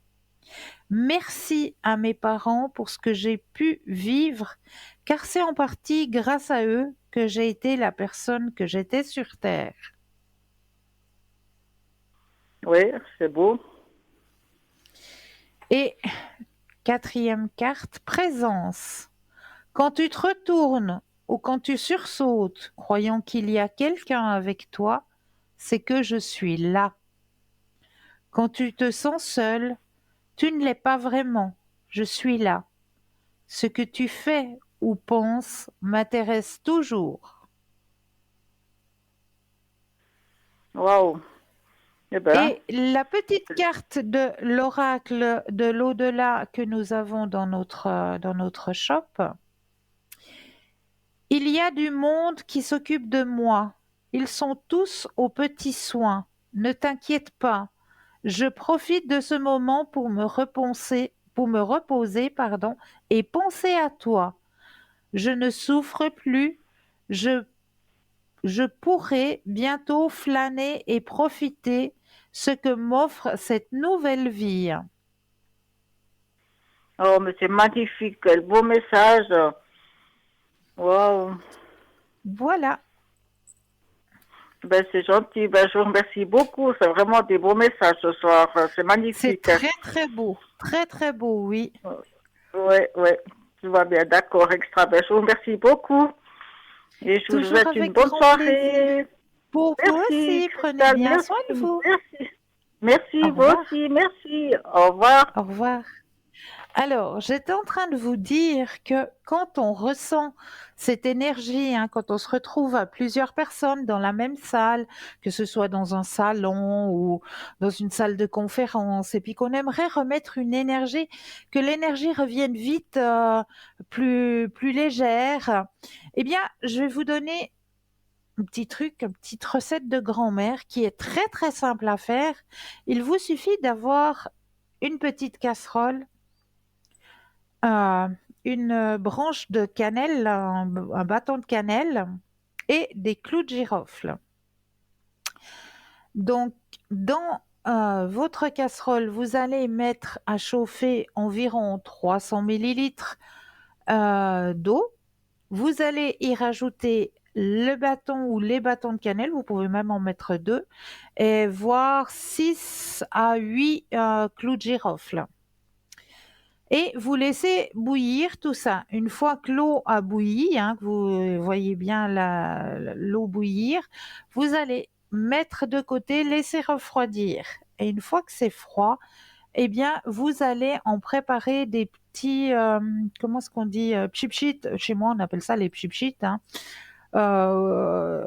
Merci à mes parents pour ce que j'ai pu vivre, car c'est en partie grâce à eux que j'ai été la personne que j'étais sur Terre. Oui, c'est beau. Et quatrième carte, présence. Quand tu te retournes ou quand tu sursautes, croyant qu'il y a quelqu'un avec toi, c'est que je suis là. Quand tu te sens seul, tu ne l'es pas vraiment, je suis là. Ce que tu fais ou penses m'intéresse toujours. Waouh. Eh ben, Et la petite carte de l'oracle de l'au-delà que nous avons dans notre shop, il y a du monde qui s'occupe de moi. Ils sont tous aux petits soins. Ne t'inquiète pas. Je profite de ce moment pour me reposer, pardon, et penser à toi. Je ne souffre plus. Je, je pourrai bientôt flâner et profiter ce que m'offre cette nouvelle vie. oh, mais c'est magnifique, quel beau message. Waouh. Voilà, Ben, c'est gentil. Ben, je vous remercie beaucoup. C'est vraiment des beaux messages ce soir. C'est c'est magnifique. très très beau, oui. Ouais, ouais. Tu vas bien, d'accord, extra. Ben, je vous remercie beaucoup. Et je vous Toujours souhaite une avec bonne grand plaisir. soirée. Pour vous Merci, aussi, prenez Christelle. bien soin de Merci. vous. Merci. Merci, Au vous revoir. aussi. Merci. Au revoir. Au revoir. Alors, j'étais en train de vous dire que quand on ressent cette énergie, hein, quand on se retrouve à plusieurs personnes dans la même salle, que ce soit dans un salon ou dans une salle de conférence, et puis qu'on aimerait remettre une énergie, que l'énergie revienne vite, plus légère, eh bien, je vais vous donner un petit truc, une petite recette de grand-mère qui est très simple à faire. Il vous suffit d'avoir une petite casserole, euh, une branche de cannelle, un bâton de cannelle et des clous de girofle. Donc, dans votre casserole, vous allez mettre à chauffer environ 300 millilitres d'eau. Vous allez y rajouter le bâton ou les bâtons de cannelle, vous pouvez même en mettre deux, et voire 6 à 8 clous de girofle. Et vous laissez bouillir tout ça. Une fois que l'eau a bouilli, hein, que vous voyez bien l'eau bouillir, vous allez mettre de côté, laisser refroidir. Et une fois que c'est froid, eh bien, vous allez en préparer des petits, comment est-ce qu'on dit, pchipchit. Chez moi, on appelle ça les pchipchit, hein.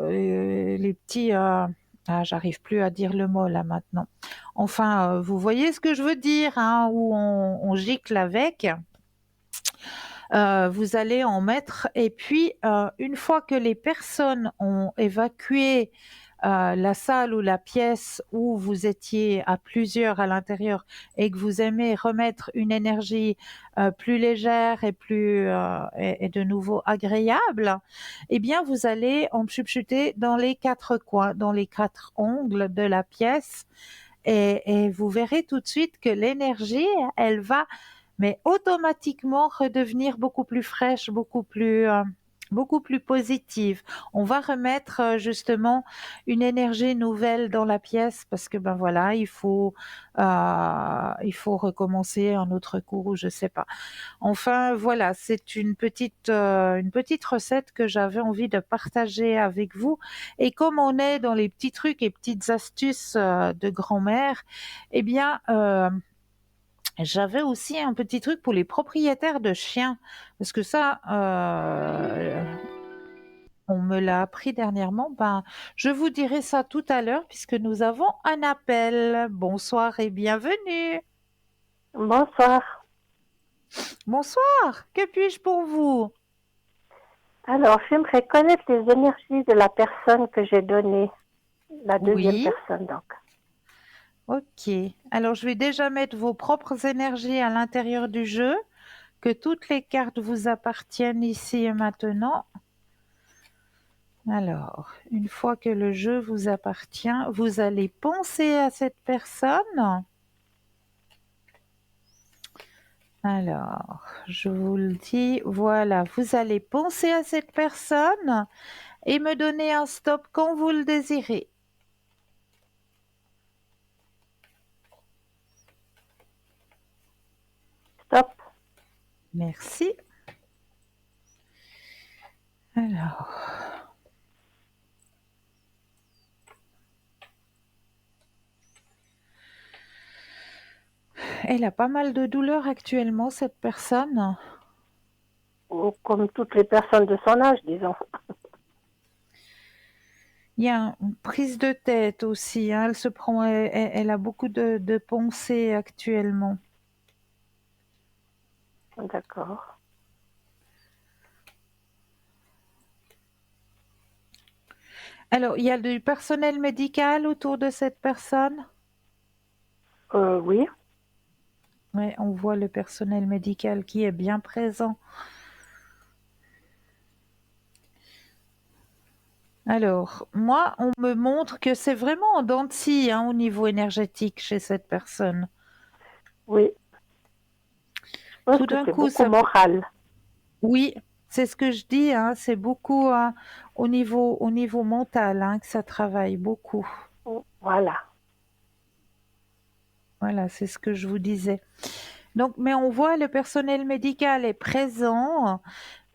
Les petits, j'arrive plus à dire le mot là maintenant. Enfin, vous voyez ce que je veux dire, hein, où on gicle avec. Vous allez en mettre et puis une fois que les personnes ont évacué la salle ou la pièce où vous étiez à plusieurs à l'intérieur et que vous aimez remettre une énergie plus légère et et de nouveau agréable, eh bien vous allez en chuchoter dans les quatre coins, dans les quatre angles de la pièce et vous verrez tout de suite que l'énergie, elle va mais automatiquement redevenir beaucoup plus fraîche, beaucoup plus positive. On va remettre justement une énergie nouvelle dans la pièce parce que ben voilà, il faut recommencer un autre cours ou je sais pas. Enfin voilà, c'est une petite recette que j'avais envie de partager avec vous. Et comme on est dans les petits trucs et petites astuces de grand-mère, eh bien j'avais aussi un petit truc pour les propriétaires de chiens, parce que ça, on me l'a appris dernièrement. Ben, je vous dirai ça tout à l'heure puisque nous avons un appel. Bonsoir et bienvenue. Bonsoir. Bonsoir, que puis-je pour vous? Alors, j'aimerais connaître les énergies de la personne que j'ai donnée, la deuxième Oui, personne donc. ok. Alors, je vais déjà mettre vos propres énergies à l'intérieur du jeu, que toutes les cartes vous appartiennent ici et maintenant. Alors, une fois que le jeu vous appartient, vous allez penser à cette personne. Alors, je vous le dis, voilà, vous allez penser à cette personne et me donner un stop quand vous le désirez. Stop. Merci. Alors, elle a pas mal de douleurs actuellement, cette personne. Ou comme toutes les personnes de son âge, disons. Il y a une prise de tête aussi, hein. Elle a beaucoup de pensées actuellement. D'accord. Alors, il y a du personnel médical autour de cette personne? Oui, Oui, on voit le personnel médical qui est bien présent. Alors, moi, on me montre que c'est vraiment en dents de scie, hein, au niveau énergétique chez cette personne. oui. Je pense Tout que d'un c'est coup, beaucoup ça peut... moral. Oui, c'est ce que je dis, hein, c'est beaucoup hein, au niveau mental hein, que ça travaille beaucoup. Voilà. Voilà, c'est ce que je vous disais. Donc, mais on voit le personnel médical est présent.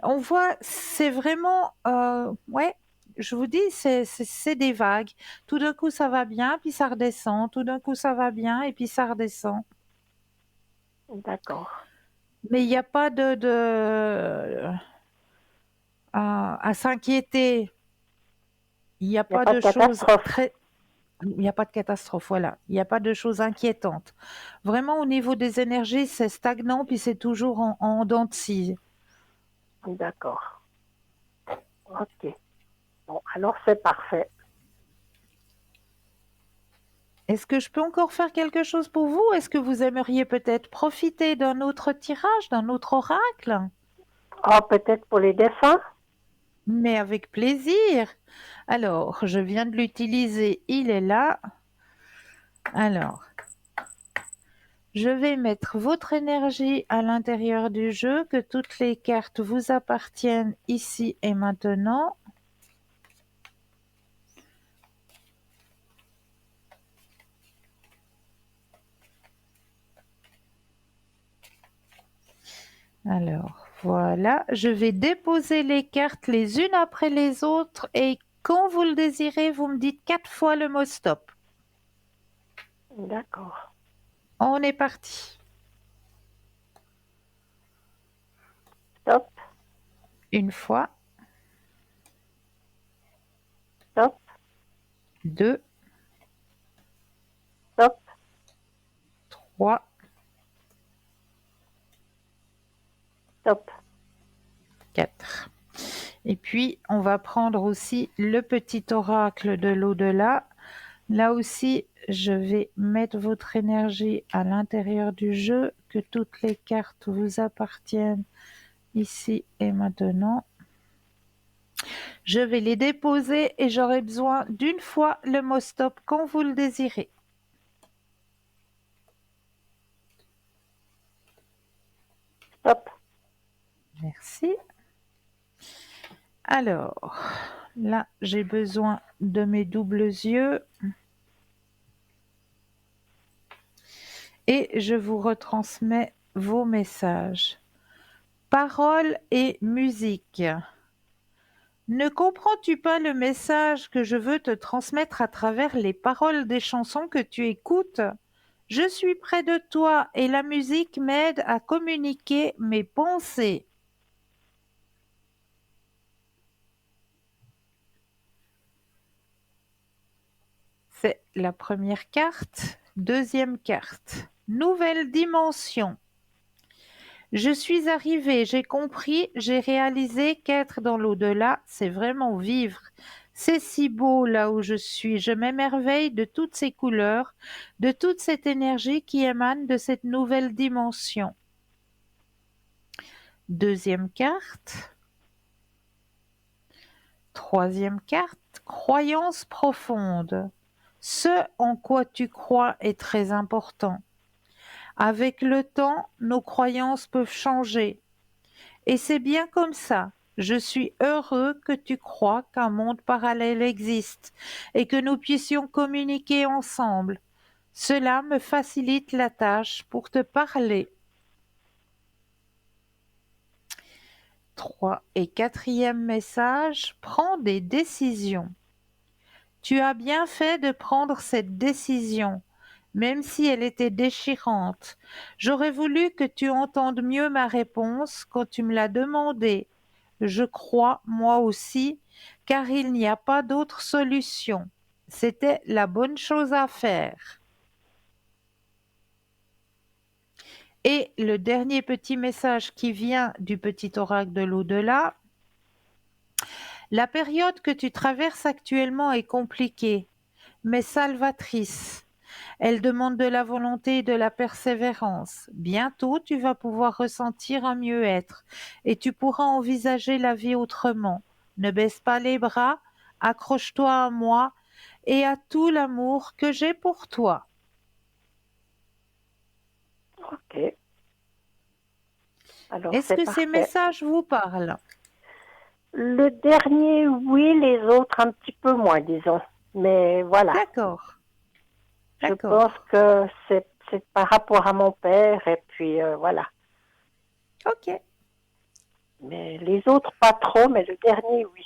On voit, c'est vraiment, ouais, je vous dis, c'est des vagues. Tout d'un coup, ça va bien, puis ça redescend. Tout d'un coup, ça va bien, et puis ça redescend. D'accord. Mais il n'y a pas à s'inquiéter. Il n'y a Il n'y a pas pas de de choses catastrophe. très, il n'y a pas de catastrophe, voilà. Il n'y a pas de choses inquiétantes. Vraiment, au niveau des énergies, c'est stagnant, puis c'est toujours en dents de scie. D'accord. Ok. Bon, alors c'est parfait. Est-ce que je peux encore faire quelque chose pour vous? Est-ce que vous aimeriez peut-être profiter d'un autre tirage, d'un autre oracle? Oh, peut-être pour les défunts? Mais avec plaisir. Alors, je viens de l'utiliser, il est là. Alors, je vais mettre votre énergie à l'intérieur du jeu, que toutes les cartes vous appartiennent ici et maintenant. Alors, voilà, je vais déposer les cartes les unes après les autres et quand vous le désirez, vous me dites 4 fois le mot stop. D'accord. On est parti. Stop, Une fois, stop, 2, stop, 3, stop. 4. Et puis, on va prendre aussi le petit oracle de l'au-delà. Là aussi, je vais mettre votre énergie à l'intérieur du jeu, que toutes les cartes vous appartiennent ici et maintenant. Je vais les déposer et j'aurai besoin d'une fois le mot stop quand vous le désirez. Stop. Merci. Alors, là, j'ai besoin de mes doubles yeux. Et je vous retransmets vos messages. Paroles et musique. Ne comprends-tu pas le message que je veux te transmettre à travers les paroles des chansons que tu écoutes? Je suis près de toi et la musique m'aide à communiquer mes pensées. C'est la première carte. Deuxième carte. Nouvelle dimension. Je suis arrivée, j'ai compris, j'ai réalisé qu'être dans l'au-delà, c'est vraiment vivre. C'est si beau là où je suis. Je m'émerveille de toutes ces couleurs, de toute cette énergie qui émane de cette nouvelle dimension. Deuxième carte. Troisième carte. Croyance profonde. Ce en quoi tu crois est très important. Avec le temps, nos croyances peuvent changer. Et c'est bien comme ça. Je suis heureux que tu crois qu'un monde parallèle existe et que nous puissions communiquer ensemble. Cela me facilite la tâche pour te parler. 3 et quatrième message, prends des décisions. Tu as bien fait de prendre cette décision, même si elle était déchirante. J'aurais voulu que tu entendes mieux ma réponse quand tu me l'as demandé. Je crois, moi aussi, car il n'y a pas d'autre solution. C'était la bonne chose à faire. Et le dernier petit message qui vient du petit oracle de l'au-delà, la période que tu traverses actuellement est compliquée, mais salvatrice. Elle demande de la volonté et de la persévérance. Bientôt, tu vas pouvoir ressentir un mieux-être et tu pourras envisager la vie autrement. Ne baisse pas les bras, accroche-toi à moi et à tout l'amour que j'ai pour toi. Ok. Alors, Est-ce c'est que ces parfait. messages vous parlent? Le dernier, oui, les autres, un petit peu moins, disons. Mais voilà. D'accord. Je D'accord. pense que c'est par rapport à mon père, et puis voilà. Ok. Mais les autres, pas trop, mais le dernier, oui.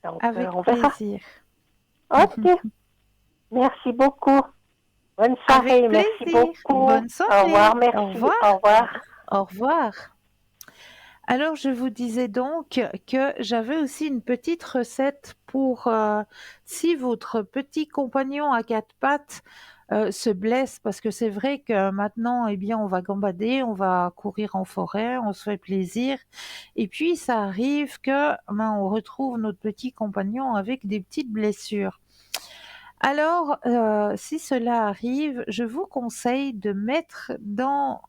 Donc, Avec on verra. plaisir. Ok. Merci beaucoup. Bonne soirée. Avec Merci plaisir. beaucoup. Bonne Au revoir. soirée. Merci. Au revoir. Au revoir. Au revoir. Alors, je vous disais donc que j'avais aussi une petite recette pour si votre petit compagnon à quatre pattes se blesse, parce que c'est vrai que maintenant, eh bien, on va gambader, on va courir en forêt, on se fait plaisir, et puis ça arrive que on retrouve notre petit compagnon avec des petites blessures. Alors, si cela arrive, je vous conseille de mettre dans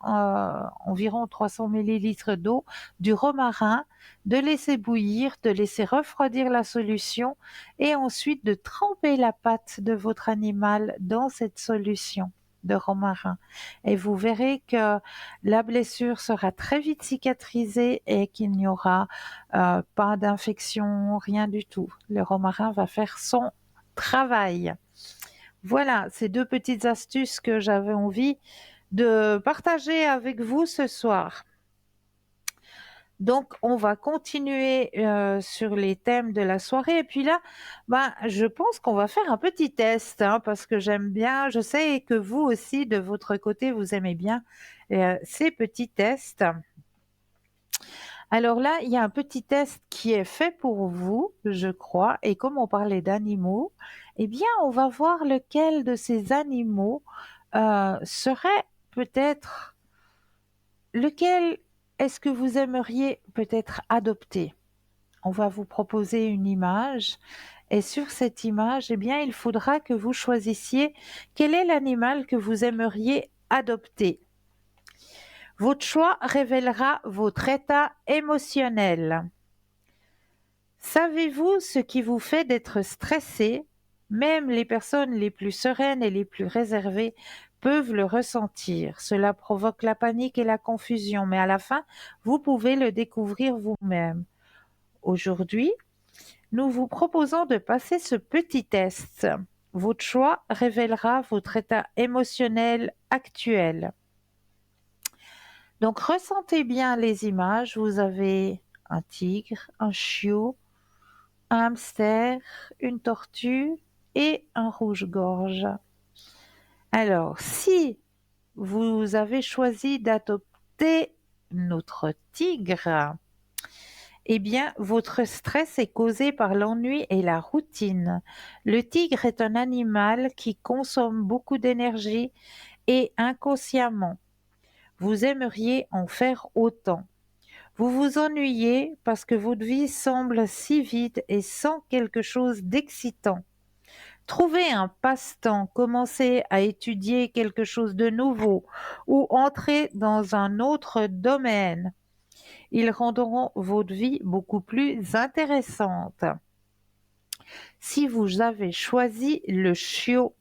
environ 300 millilitres d'eau du romarin, de laisser bouillir, de laisser refroidir la solution et ensuite de tremper la patte de votre animal dans cette solution de romarin. Et vous verrez que la blessure sera très vite cicatrisée et qu'il n'y aura pas d'infection, rien du tout. Le romarin va faire son travail. Voilà, ces deux petites astuces que j'avais envie de partager avec vous ce soir. Donc, on va continuer sur les thèmes de la soirée. Et puis là, je pense qu'on va faire un petit test, hein, parce que j'aime bien, je sais que vous aussi, de votre côté, vous aimez bien ces petits tests. Alors là, il y a un petit test qui est fait pour vous, je crois, et comme on parlait d'animaux, eh bien, on va voir lequel de ces animaux serait peut-être, lequel est-ce que vous aimeriez peut-être adopter? On va vous proposer une image, et sur cette image, eh bien, il faudra que vous choisissiez quel est l'animal que vous aimeriez adopter. Votre choix révélera votre état émotionnel. Savez-vous ce qui vous fait d'être stressé? Même les personnes les plus sereines et les plus réservées peuvent le ressentir. Cela provoque la panique et la confusion, mais à la fin, vous pouvez le découvrir vous-même. Aujourd'hui, nous vous proposons de passer ce petit test. Votre choix révélera votre état émotionnel actuel. Donc, ressentez bien les images. Vous avez un tigre, un chiot, un hamster, une tortue et un rouge-gorge. Alors, si vous avez choisi d'adopter notre tigre, eh bien, votre stress est causé par l'ennui et la routine. Le tigre est un animal qui consomme beaucoup d'énergie et inconsciemment, vous aimeriez en faire autant. Vous vous ennuyez parce que votre vie semble si vide et sans quelque chose d'excitant. Trouvez un passe-temps, commencez à étudier quelque chose de nouveau ou entrez dans un autre domaine. Ils rendront votre vie beaucoup plus intéressante. Si vous avez choisi le chiot,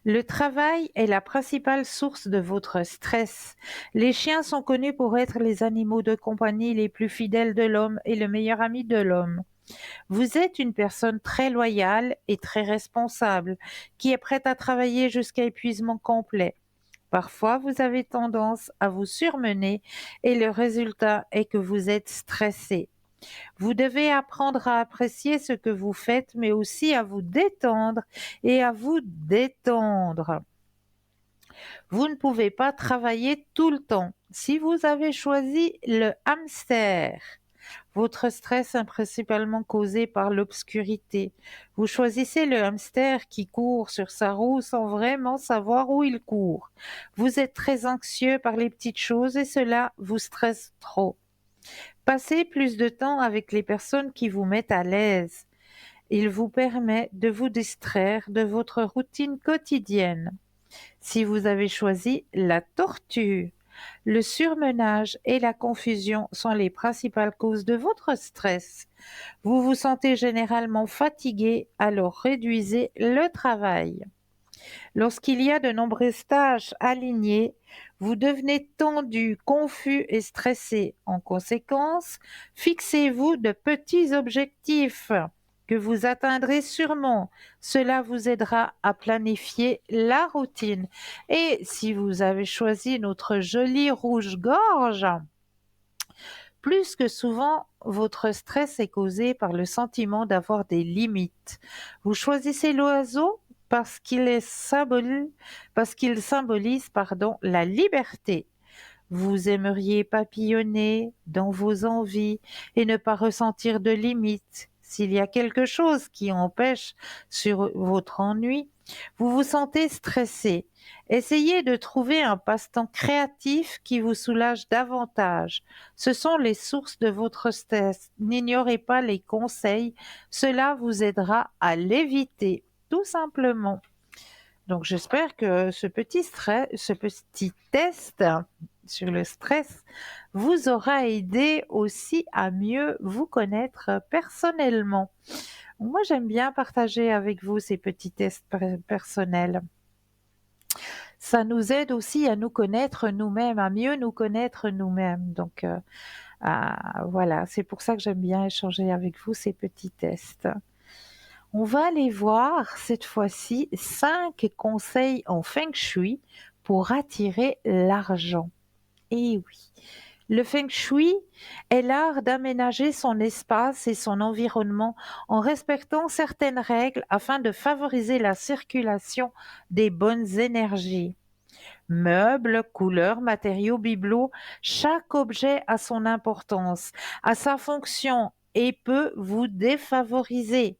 le travail est la principale source de votre stress. Les chiens sont connus pour être les animaux de compagnie les plus fidèles de l'homme et le meilleur ami de l'homme. Vous êtes une personne très loyale et très responsable, qui est prête à travailler jusqu'à épuisement complet. Parfois, vous avez tendance à vous surmener et le résultat est que vous êtes stressé. Vous devez apprendre à apprécier ce que vous faites, mais aussi à vous détendre et à vous détendre. Vous ne pouvez pas travailler tout le temps. Si vous avez choisi le hamster, Votre stress est principalement causé par l'obscurité. Vous choisissez le hamster qui court sur sa roue sans vraiment savoir où il court. Vous êtes très anxieux par les petites choses et cela vous stresse trop. Passez plus de temps avec les personnes qui vous mettent à l'aise. Il vous permet de vous distraire de votre routine quotidienne. Si vous avez choisi la tortue, le surmenage et la confusion sont les principales causes de votre stress. Vous vous sentez généralement fatigué, alors réduisez le travail. Lorsqu'il y a de nombreuses tâches alignées, vous devenez tendu, confus et stressé. En conséquence, fixez-vous de petits objectifs que vous atteindrez sûrement. Cela vous aidera à planifier la routine. Et si vous avez choisi notre joli rouge-gorge, plus que souvent, votre stress est causé par le sentiment d'avoir des limites. Vous choisissez l'oiseau parce qu'il symbolise, la liberté. Vous aimeriez papillonner dans vos envies et ne pas ressentir de limites. S'il y a quelque chose qui empêche sur votre ennui, vous vous sentez stressé. Essayez de trouver un passe-temps créatif qui vous soulage davantage. Ce sont les sources de votre stress. N'ignorez pas les conseils. Cela vous aidera à l'éviter, tout simplement. Donc j'espère que ce petit test sur le stress vous aura aidé aussi à mieux vous connaître personnellement. Moi, j'aime bien partager avec vous ces petits tests personnels. Ça nous aide aussi à nous connaître nous-mêmes, à mieux nous connaître nous-mêmes. Donc voilà, c'est pour ça que j'aime bien échanger avec vous ces petits tests. On va aller voir cette fois-ci 5 conseils en Feng Shui pour attirer l'argent. Eh oui, le Feng Shui est l'art d'aménager son espace et son environnement en respectant certaines règles afin de favoriser la circulation des bonnes énergies. Meubles, couleurs, matériaux, bibelots, chaque objet a son importance, a sa fonction et peut vous défavoriser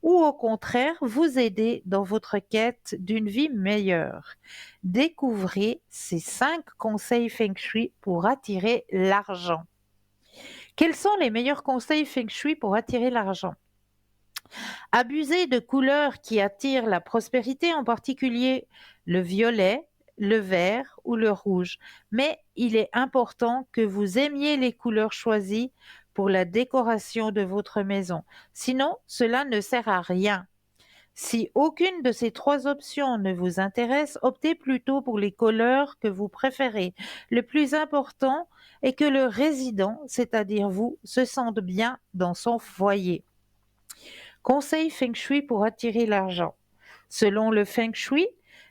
ou au contraire vous aider dans votre quête d'une vie meilleure. Découvrez ces 5 conseils Feng Shui pour attirer l'argent. Quels sont les meilleurs conseils Feng Shui pour attirer l'argent? Abusez de couleurs qui attirent la prospérité, en particulier le violet, le vert ou le rouge. Mais il est important que vous aimiez les couleurs choisies pour la décoration de votre maison. Sinon, cela ne sert à rien. Si aucune de ces 3 options ne vous intéresse, optez plutôt pour les couleurs que vous préférez. Le plus important est que le résident, c'est-à-dire vous, se sente bien dans son foyer. Conseil Feng Shui pour attirer l'argent. Selon le Feng Shui,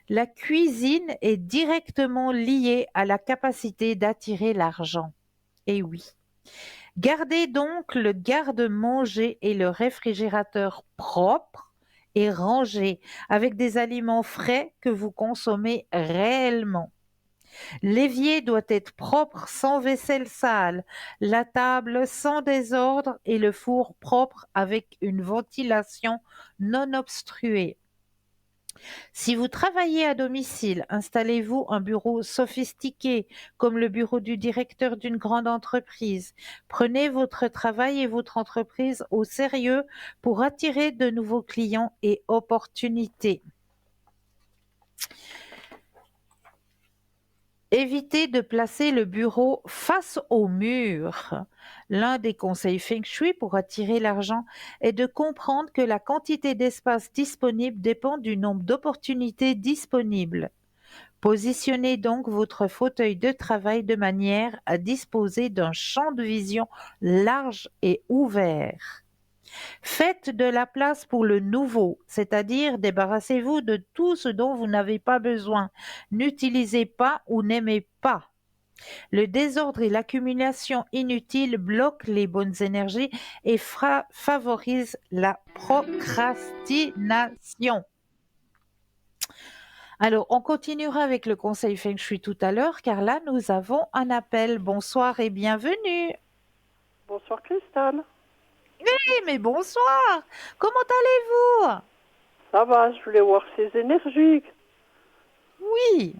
la cuisine est directement liée à la capacité d'attirer l'argent. Et oui. Gardez donc le garde-manger et le réfrigérateur propres et rangés avec des aliments frais que vous consommez réellement. L'évier doit être propre sans vaisselle sale, la table sans désordre et le four propre avec une ventilation non obstruée. Si vous travaillez à domicile, installez-vous un bureau sophistiqué comme le bureau du directeur d'une grande entreprise. Prenez votre travail et votre entreprise au sérieux pour attirer de nouveaux clients et opportunités. Évitez de placer le bureau face au mur. L'un des conseils Feng Shui pour attirer l'argent est de comprendre que la quantité d'espace disponible dépend du nombre d'opportunités disponibles. Positionnez donc votre fauteuil de travail de manière à disposer d'un champ de vision large et ouvert. Faites de la place pour le nouveau, c'est-à-dire débarrassez-vous de tout ce dont vous n'avez pas besoin. N'utilisez pas ou n'aimez pas. Le désordre et l'accumulation inutile bloquent les bonnes énergies et favorisent la procrastination. Alors, on continuera avec le conseil Feng Shui tout à l'heure, car là, nous avons un appel. Bonsoir et bienvenue. Bonsoir Cristal. Oui, mais bonsoir. Comment allez-vous? Ça va, je voulais voir ces énergies. Oui.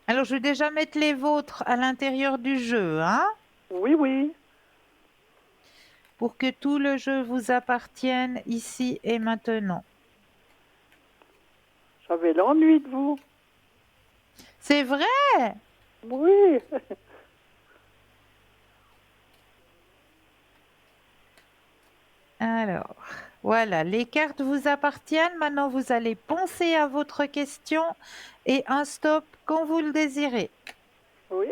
Alors, je vais déjà mettre les vôtres à l'intérieur du jeu, hein, Oui, oui. pour que tout le jeu vous appartienne ici et maintenant. J'avais l'ennui de vous. C'est vrai? Oui. Alors, voilà, les cartes vous appartiennent. Maintenant, vous allez penser à votre question et un stop quand vous le désirez. Oui.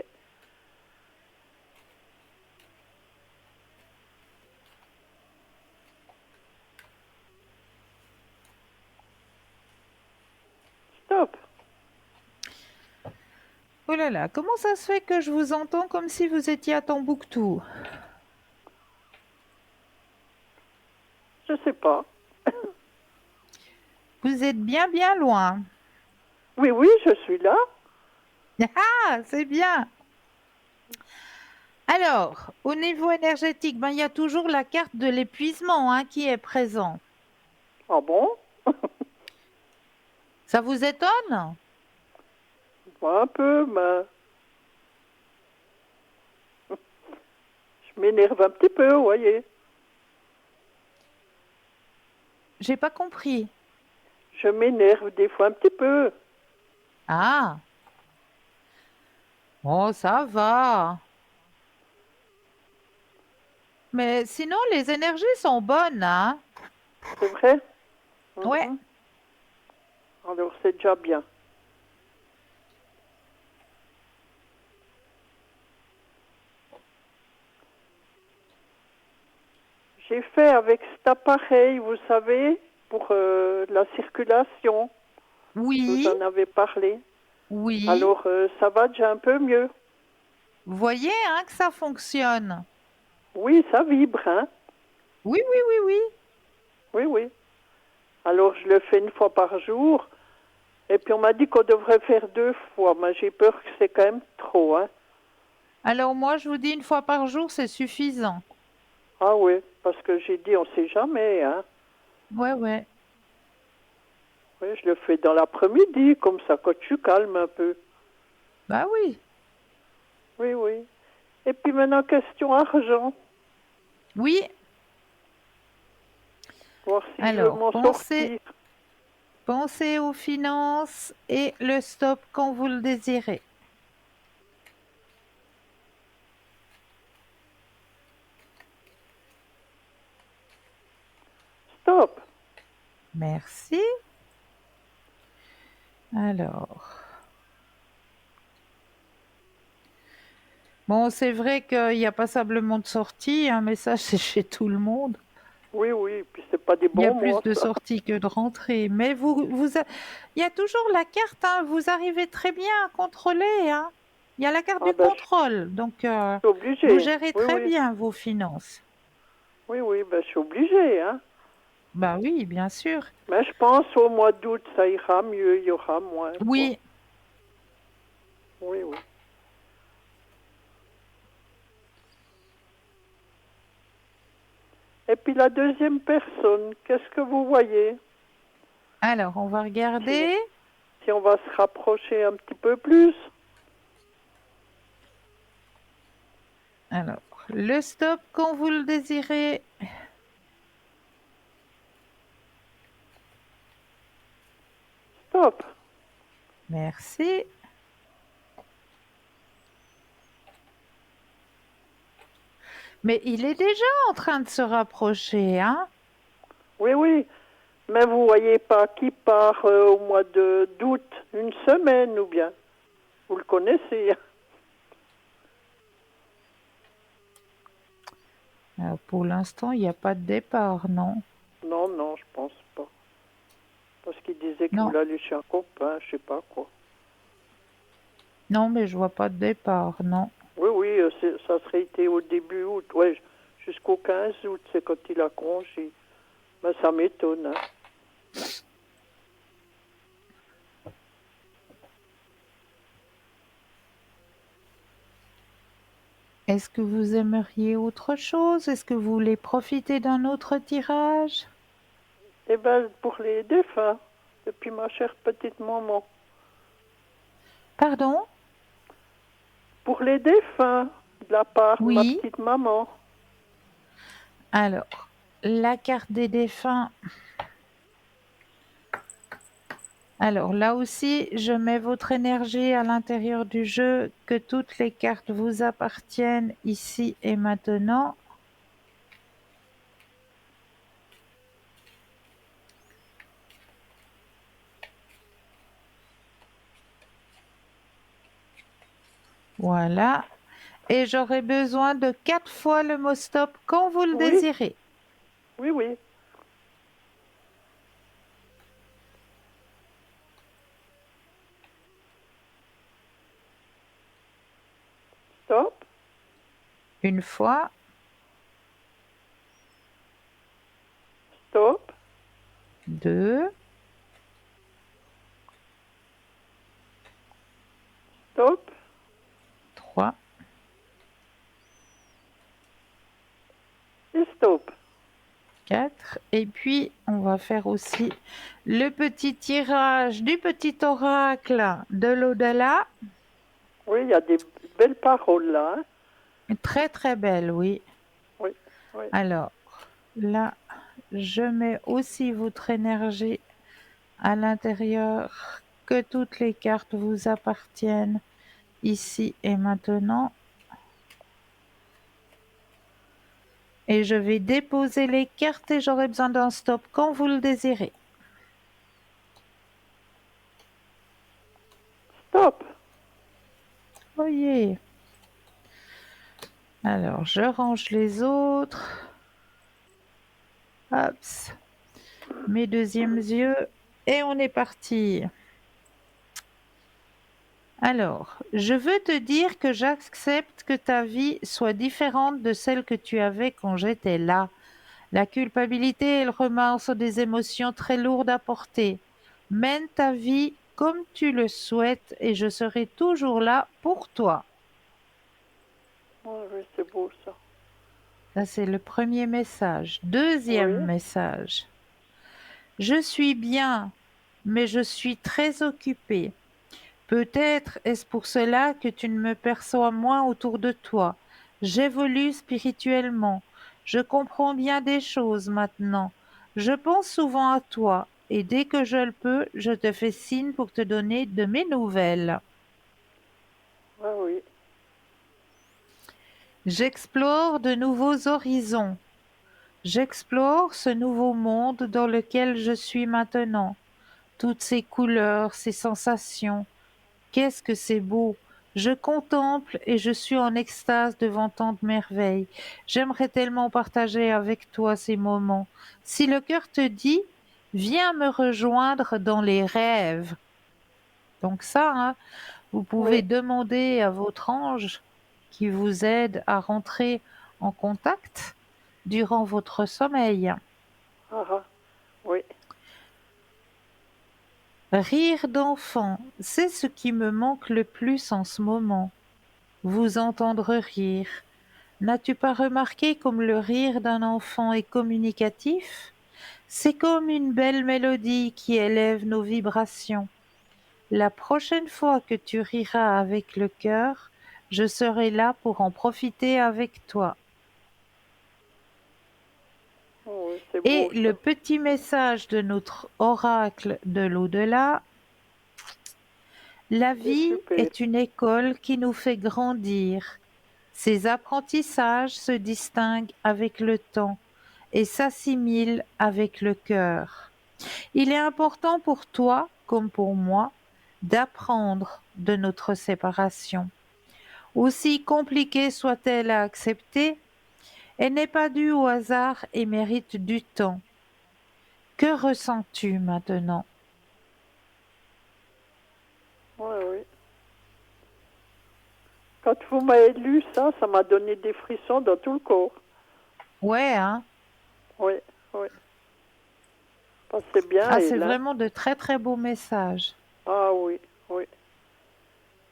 Stop. Oh là là, comment ça se fait que je vous entends comme si vous étiez à Tombouctou? Je sais pas. Vous êtes bien loin. Oui, oui, je suis là. Ah, c'est bien. Alors, au niveau énergétique, ben, il y a toujours la carte de l'épuisement, hein, qui est présent. Ah bon? Ça vous étonne? Un peu, mais je m'énerve un petit peu, vous voyez. J'ai pas compris. Je m'énerve des fois un petit peu. Ah, oh, ça va. Mais sinon, les énergies sont bonnes, hein? C'est vrai? Ouais. Mhm. Alors c'est déjà bien. J'ai fait avec cet appareil, vous savez, pour la circulation. Je vous Oui, en avais parlé. oui. Alors ça va déjà un peu mieux. Vous voyez, hein, que ça fonctionne. Oui, ça vibre, hein? Oui, oui, oui, oui. Oui, oui. Alors je le fais une fois par jour. Et puis on m'a dit qu'on devrait faire 2 fois. Mais j'ai peur que c'est quand même trop, hein? Alors moi, je vous dis une fois par jour, c'est suffisant. Ah oui, parce que j'ai dit on sait jamais, hein? Ouais, ouais. Oui, je le fais dans l'après-midi, comme ça, quand tu calmes un peu. Bah oui. Oui, oui. Et puis maintenant, question argent. Oui. Voir si je veux Alors, m'en pensez, sortir. pensez aux finances et le stop quand vous le désirez. Stop. Merci. Alors. Bon, c'est vrai qu'il y a passablement de sorties, hein, mais ça, c'est chez tout le monde. Oui, oui. Puis c'est pas des Il y a bons plus mois, de ça. sorties que de rentrées. Mais il y a toujours la carte, hein, vous arrivez très bien à contrôler, hein. Il y a la carte Ah du ben, contrôle, donc je suis vous obligée. gérez Oui, très oui. bien vos finances. Oui, oui, ben je suis obligée, hein. Bah oui, bien sûr. Mais je pense au mois d'août, ça ira mieux, il y aura moins, quoi. Oui, Oui, oui. Et puis la deuxième personne, qu'est-ce que vous voyez? alors on va Si on, regarder. si on va se rapprocher un petit peu plus. Alors, le stop quand vous le désirez. Stop. Merci. Mais il est déjà en train de se rapprocher, hein? Oui, oui. Mais vous voyez pas qui part au mois d'août, une semaine ou bien? Vous le connaissez, hein? Pour l'instant, il n'y a pas de départ, non? Non, non, je pense pas. Parce qu'il disait qu'il Non, voulait aller chez un copain, je sais pas quoi. non, mais je vois pas de départ, non. Oui, oui, ça serait été au début août. Ouais, jusqu'au 15 août, c'est quand il a congé. Mais ça m'étonne, hein. Est-ce que vous aimeriez autre chose? Est-ce que vous voulez profiter d'un autre tirage? Eh ben, pour les défunts, depuis ma chère petite maman. Pardon? Pour les défunts, de la part de ma Oui. petite maman. Alors, la carte des défunts. Alors là aussi, je mets votre énergie à l'intérieur du jeu, que toutes les cartes vous appartiennent ici et maintenant. Voilà. Et j'aurai besoin de 4 fois le mot stop quand vous le Oui. désirez. Oui, oui. Stop. Une fois, Stop. 2, Stop. 3, Et stop. 4. Et puis, on va faire aussi le petit tirage du petit oracle de l'au-delà. Oui, il y a des belles paroles là. Hein. Très très belle, oui. Oui, oui. Alors, là, je mets aussi votre énergie à l'intérieur, que toutes les cartes vous appartiennent ici et maintenant. Et je vais déposer les cartes et j'aurai besoin d'un stop quand vous le désirez. Stop. Voyez. Alors, je range les autres. Hop. Mes deuxièmes yeux. Et on est parti. Alors, je veux te dire que j'accepte que ta vie soit différente de celle que tu avais quand j'étais là. La culpabilité et le remords sont des émotions très lourdes à porter. Mène ta vie comme tu le souhaites et je serai toujours là pour toi. Oui, oui, c'est beau ça. Ça, c'est le premier message. Deuxième Oui. message. Je suis bien, mais je suis très occupée. Peut-être est-ce pour cela que tu ne me perçois moins autour de toi. J'évolue spirituellement. Je comprends bien des choses maintenant. Je pense souvent à toi et dès que je le peux, je te fais signe pour te donner de mes nouvelles. Ah oui. J'explore de nouveaux horizons. J'explore ce nouveau monde dans lequel je suis maintenant. Toutes ces couleurs, ces sensations. Qu'est-ce que c'est beau! Je contemple et je suis en extase devant tant de merveilles. J'aimerais tellement partager avec toi ces moments. Si le cœur te dit, viens me rejoindre dans les rêves. Donc ça, hein, vous pouvez Oui. demander à votre ange qui vous aide à rentrer en contact durant votre sommeil. Ah, ah. Oui. Rire d'enfant, c'est ce qui me manque le plus en ce moment. Vous entendre rire. N'as-tu pas remarqué comme le rire d'un enfant est communicatif? C'est comme une belle mélodie qui élève nos vibrations. La prochaine fois que tu riras avec le cœur, je serai là pour en profiter avec toi. Oh, oui, c'est Et beau ça. le petit message de notre oracle de l'au-delà, la C'est vie super. est une école qui nous fait grandir. Ces apprentissages se distinguent avec le temps et s'assimilent avec le cœur. Il est important pour toi, comme pour moi, d'apprendre de notre séparation. Aussi compliquée soit-elle à accepter, elle n'est pas due au hasard et mérite du temps. Que ressens-tu maintenant? Oui, oui. Quand vous m'avez lu ça, ça m'a donné des frissons dans tout le corps. Ouais, hein? Oui, oui. Pensez bien, Ah, c'est elle, hein. vraiment de très très beaux messages. Ah oui, oui.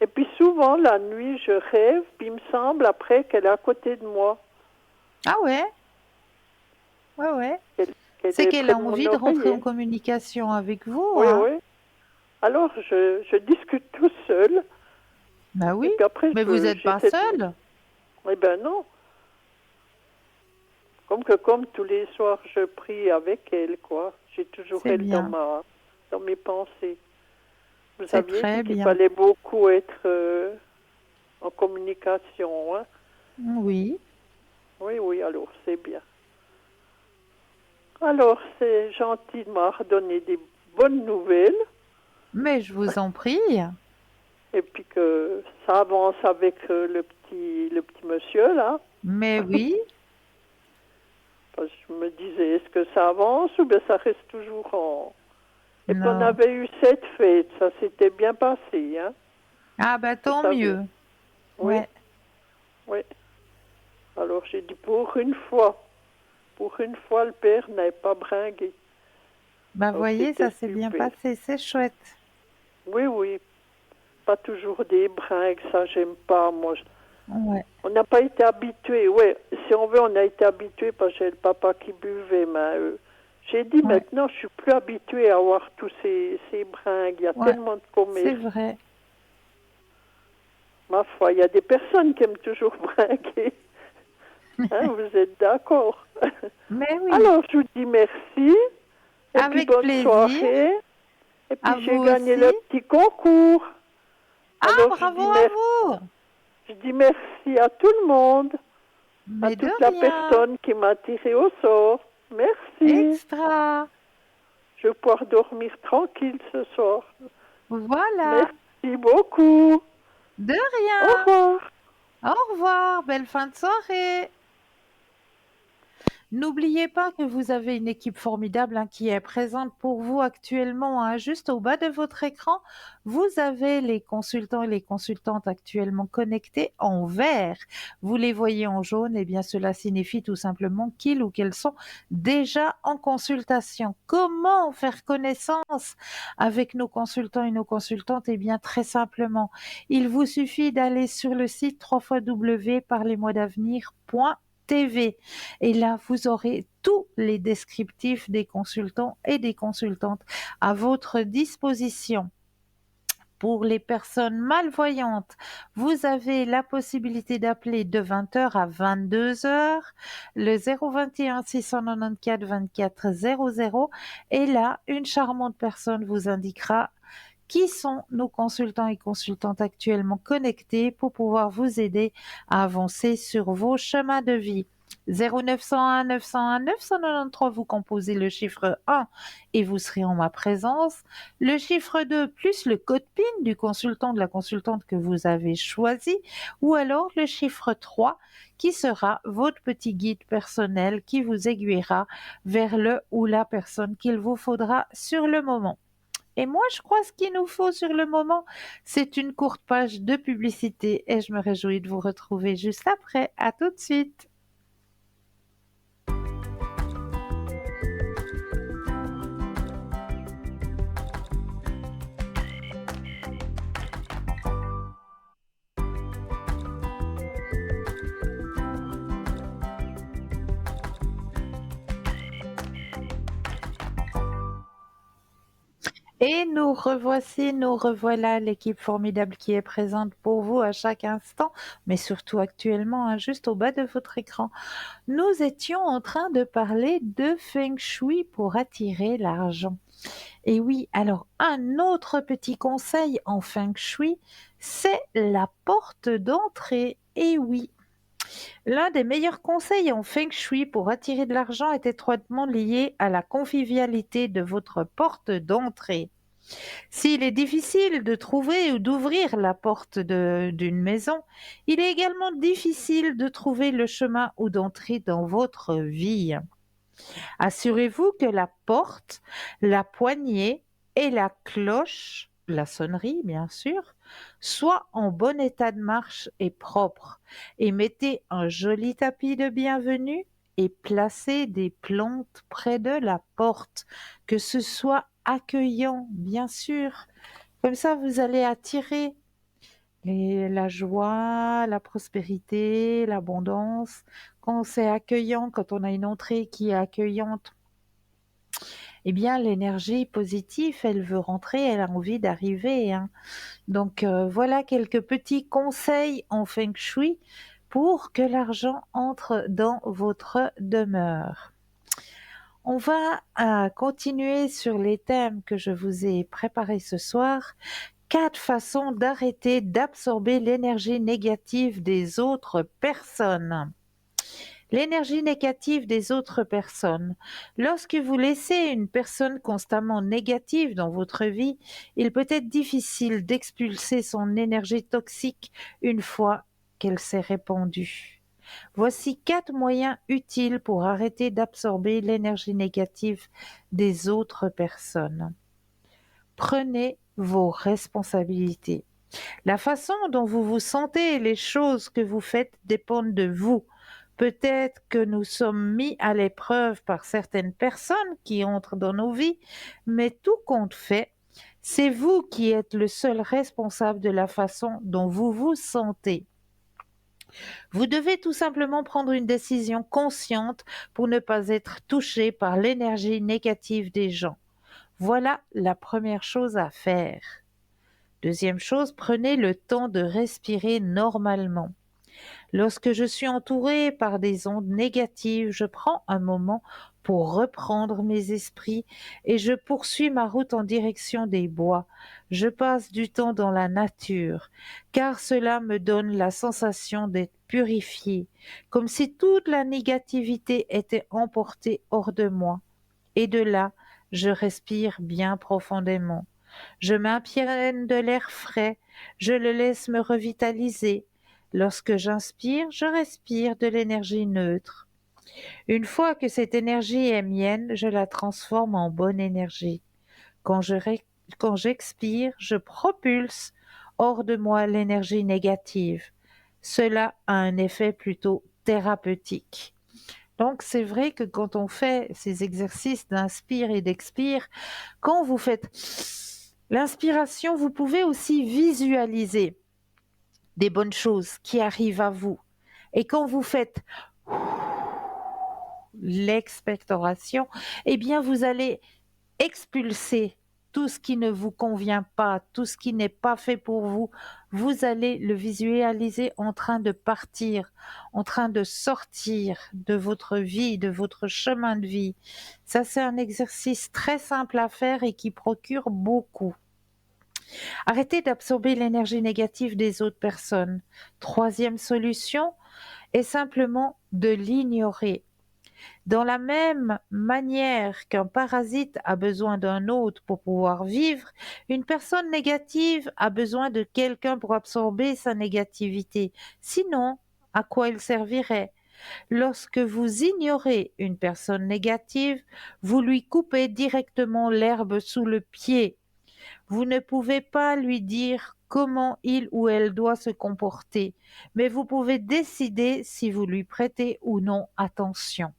Et puis souvent, la nuit, je rêve, puis il me semble après qu'elle est à côté de moi. Ah ouais? Ouais, ouais. Qu'elle C'est est qu'elle près a de mon envie de rentrer en oreiller. communication avec vous, Oui, hein? oui. Alors, je discute tout seul. Bah oui. Et puis après, Mais vous n'êtes pas j'essaie de... seul? Eh ben non. Comme tous les soirs, je prie avec elle, quoi. J'ai toujours C'est elle bien. dans mes pensées. Vous C'est aviez très dit qu'il bien. fallait beaucoup être en communication, hein? Oui. Oui, oui, alors c'est bien. Alors, c'est gentil de m'avoir donné des bonnes nouvelles Mais je vous en prie. et puis que ça avance avec le petit monsieur, là. Mais oui. Parce que je me disais, est-ce que ça avance ou bien ça reste toujours en... Et puis on Non. avait eu cette fête, ça s'était bien passé, hein. Ah bah Vous tant savez. mieux. Oui, Ouais. oui. Alors j'ai dit, pour une fois, le père n'avait pas bringué. Bah Alors voyez, ça c'était s'est bien super. passé, c'est chouette. Oui, oui. Pas toujours des bringues, ça j'aime pas, moi. Ouais. On n'a pas été habitués, ouais. Si on veut, on a été habitués parce que j'ai le papa qui buvait, mais j'ai dit Ouais. maintenant, je suis plus habituée à avoir tous ces bringues. Il y a Ouais. tellement de C'est commerce. vrai. Ma foi, il y a des personnes qui aiment toujours bringuer. Hein, vous êtes d'accord? Mais oui. Alors, je vous dis merci. Et puis, Avec bonne plaisir. soirée. Et À puis, j'ai vous gagné aussi. le petit concours. Ah, Alors, bravo à vous. je dis merci à tout le monde, à Mais de toute la rien. personne qui m'a tiré au sort. Merci. Extra. Je vais pouvoir dormir tranquille ce soir. Voilà. Merci beaucoup. De Au rien. revoir. Au revoir. Belle fin de soirée. N'oubliez pas que vous avez une équipe formidable hein, qui est présente pour vous actuellement. Hein. Juste au bas de votre écran, vous avez les consultants et les consultantes actuellement connectés en vert. Vous les voyez en jaune, et bien cela signifie tout simplement qu'ils ou qu'elles sont déjà en consultation. Comment faire connaissance avec nos consultants et nos consultantes? Eh bien très simplement, il vous suffit d'aller sur le site www.parlez-moi-d'avenir.tv. Et là, vous aurez tous les descriptifs des consultants et des consultantes à votre disposition. Pour les personnes malvoyantes, vous avez la possibilité d'appeler de 20h à 22h le 021 694 24 00 et là, une charmante personne vous indiquera qui sont nos consultants et consultantes actuellement connectés pour pouvoir vous aider à avancer sur vos chemins de vie. 0901 901 993, vous composez le chiffre 1 et vous serez en ma présence. Le chiffre 2 plus le code PIN du consultant, de la consultante que vous avez choisi, ou alors le chiffre 3 qui sera votre petit guide personnel qui vous aiguillera vers le ou la personne qu'il vous faudra sur le moment. Et moi, je crois ce qu'il nous faut sur le moment, c'est une courte page de publicité et je me réjouis de vous retrouver juste après. À tout de suite. Et nous revoici, nous revoilà, l'équipe formidable qui est présente pour vous à chaque instant, mais surtout actuellement, hein, juste au bas de votre écran. Nous étions en train de parler de Feng Shui pour attirer l'argent. Et oui, alors un autre petit conseil en Feng Shui, c'est la porte d'entrée. Et oui, l'un des meilleurs conseils en Feng Shui pour attirer de l'argent est étroitement lié à la convivialité de votre porte d'entrée. S'il est difficile de trouver ou d'ouvrir la porte d'une maison, il est également difficile de trouver le chemin ou d'entrer dans votre vie. Assurez-vous que la porte, la poignée et la cloche, la sonnerie bien sûr, soient en bon état de marche et propres. Et mettez un joli tapis de bienvenue et placez des plantes près de la porte, que ce soit accueillant bien sûr. Comme ça, vous allez attirer Et la joie, la prospérité, l'abondance, quand c'est accueillant, quand on a une entrée qui est accueillante, eh bien l'énergie positive, elle veut rentrer, elle a envie d'arriver, hein. Donc voilà quelques petits conseils en feng shui pour que l'argent entre dans votre demeure. On va continuer sur les thèmes que je vous ai préparés ce soir. 4 façons d'arrêter d'absorber l'énergie négative des autres personnes. L'énergie négative des autres personnes. Lorsque vous laissez une personne constamment négative dans votre vie, il peut être difficile d'expulser son énergie toxique une fois qu'elle s'est répandue. Voici 4 moyens utiles pour arrêter d'absorber l'énergie négative des autres personnes. Prenez vos responsabilités. La façon dont vous vous sentez et les choses que vous faites dépendent de vous. Peut-être que nous sommes mis à l'épreuve par certaines personnes qui entrent dans nos vies, mais tout compte fait, c'est vous qui êtes le seul responsable de la façon dont vous vous sentez. Vous devez tout simplement prendre une décision consciente pour ne pas être touché par l'énergie négative des gens. Voilà la première chose à faire. Deuxième chose, prenez le temps de respirer normalement. Lorsque je suis entourée par des ondes négatives, je prends un moment pour reprendre mes esprits et je poursuis ma route en direction des bois. Je passe du temps dans la nature, car cela me donne la sensation d'être purifiée, comme si toute la négativité était emportée hors de moi. Et de là, je respire bien profondément. Je m'imprègne de l'air frais, je le laisse me revitaliser. Lorsque j'inspire, je respire de l'énergie neutre. Une fois que cette énergie est mienne, je la transforme en bonne énergie. Quand j'expire, je propulse hors de moi l'énergie négative. Cela a un effet plutôt thérapeutique. Donc c'est vrai que quand on fait ces exercices d'inspire et d'expire, quand vous faites l'inspiration, vous pouvez aussi visualiser des bonnes choses qui arrivent à vous. Et quand vous faites l'expectoration, eh bien vous allez expulser tout ce qui ne vous convient pas, tout ce qui n'est pas fait pour vous. Vous allez le visualiser en train de partir, en train de sortir de votre vie, de votre chemin de vie. Ça, c'est un exercice très simple à faire et qui procure beaucoup. Arrêtez d'absorber l'énergie négative des autres personnes. Troisième solution est simplement de l'ignorer. Dans la même manière qu'un parasite a besoin d'un hôte pour pouvoir vivre, une personne négative a besoin de quelqu'un pour absorber sa négativité. Sinon, à quoi il servirait? Lorsque vous ignorez une personne négative, vous lui coupez directement l'herbe sous le pied. Vous ne pouvez pas lui dire comment il ou elle doit se comporter, mais vous pouvez décider si vous lui prêtez ou non attention.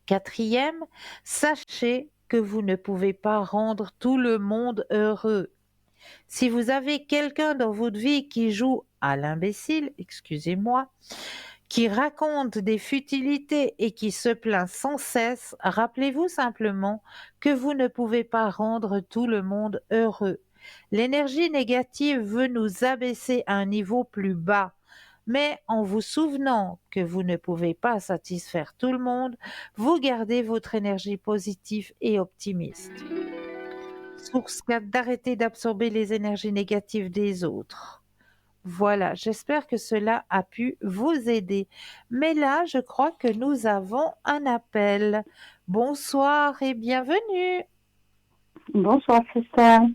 Quatrième, sachez que vous ne pouvez pas rendre tout le monde heureux. Si vous avez quelqu'un dans votre vie qui joue à l'imbécile, excusez-moi, qui raconte des futilités et qui se plaint sans cesse, rappelez-vous simplement que vous ne pouvez pas rendre tout le monde heureux. L'énergie négative veut nous abaisser à un niveau plus bas. Mais en vous souvenant que vous ne pouvez pas satisfaire tout le monde, vous gardez votre énergie positive et optimiste. Source 4, d'arrêter d'absorber les énergies négatives des autres. Voilà, j'espère que cela a pu vous aider. Mais là, je crois que nous avons un appel. Bonsoir et bienvenue. Bonsoir, Christelle.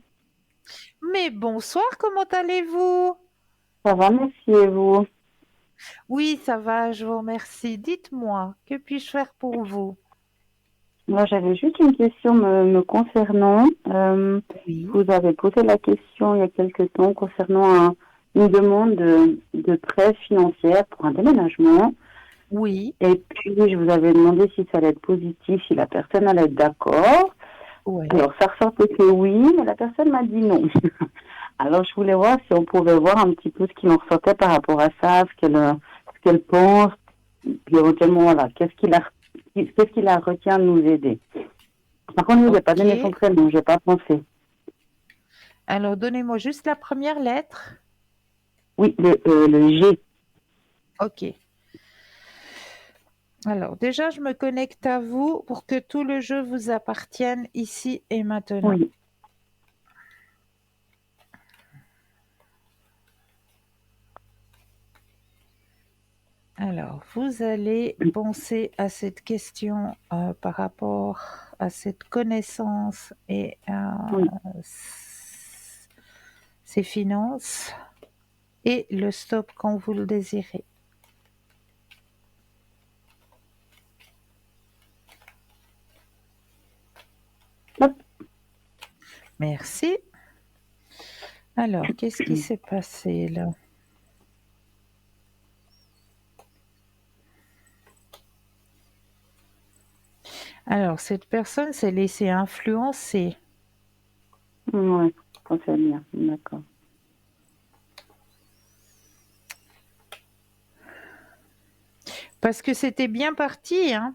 Mais bonsoir, comment allez-vous? Ça va, merci, et vous? Oui, ça va, je vous remercie. Dites-moi, que puis-je faire pour vous? Moi, j'avais juste une question me concernant. Oui. Vous avez posé la question il y a quelque temps concernant une demande de prêt financière pour un déménagement. Oui. Et puis, je vous avais demandé si ça allait être positif, si la personne allait être d'accord. Ouais. Alors, ça ressortait que oui, mais la personne m'a dit non. Alors, je voulais voir si on pouvait voir un petit peu ce qu'il en ressortait par rapport à ça, ce qu'elle pense, puis éventuellement, voilà, qu'est-ce qui la retient de nous aider. Par contre, je n'ai pas donné son Ok. prénom, je n'ai pas pensé. Alors, donnez-moi juste la première lettre. Oui, le G. Ok. Alors, déjà, je me connecte à vous pour que tout le jeu vous appartienne ici et maintenant. Oui. Alors, vous allez penser à cette question par rapport à cette connaissance et à Oui. ses finances et le stop quand vous le désirez. Hop. Merci. Alors, qu'est-ce qui s'est passé là? Alors, cette personne s'est laissée influencer. Oui, je pensais bien. D'accord. Parce que c'était bien parti, hein.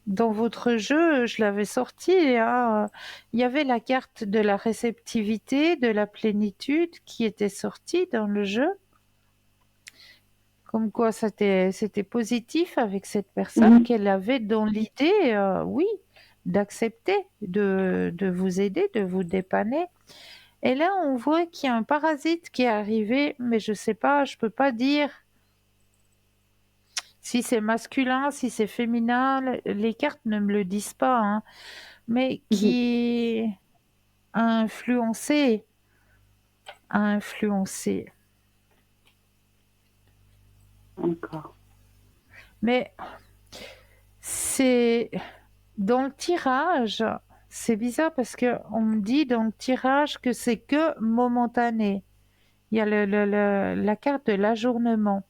Dans votre jeu, je l'avais sorti, hein. Il y avait la carte de la réceptivité, de la plénitude qui était sortie dans le jeu. Comme quoi c'était positif avec cette personne Mhm. qu'elle avait dans l'idée, oui, d'accepter, de vous aider, de vous dépanner. Et là, on voit qu'il y a un parasite qui est arrivé, mais je sais pas, je peux pas dire si c'est masculin, si c'est féminin. Les cartes ne me le disent pas, hein, mais Mhm. qui a influencé, a influencé. D'accord. Mais c'est dans le tirage, c'est bizarre parce que on me dit dans le tirage que c'est que momentané. Il y a la carte de l'ajournement,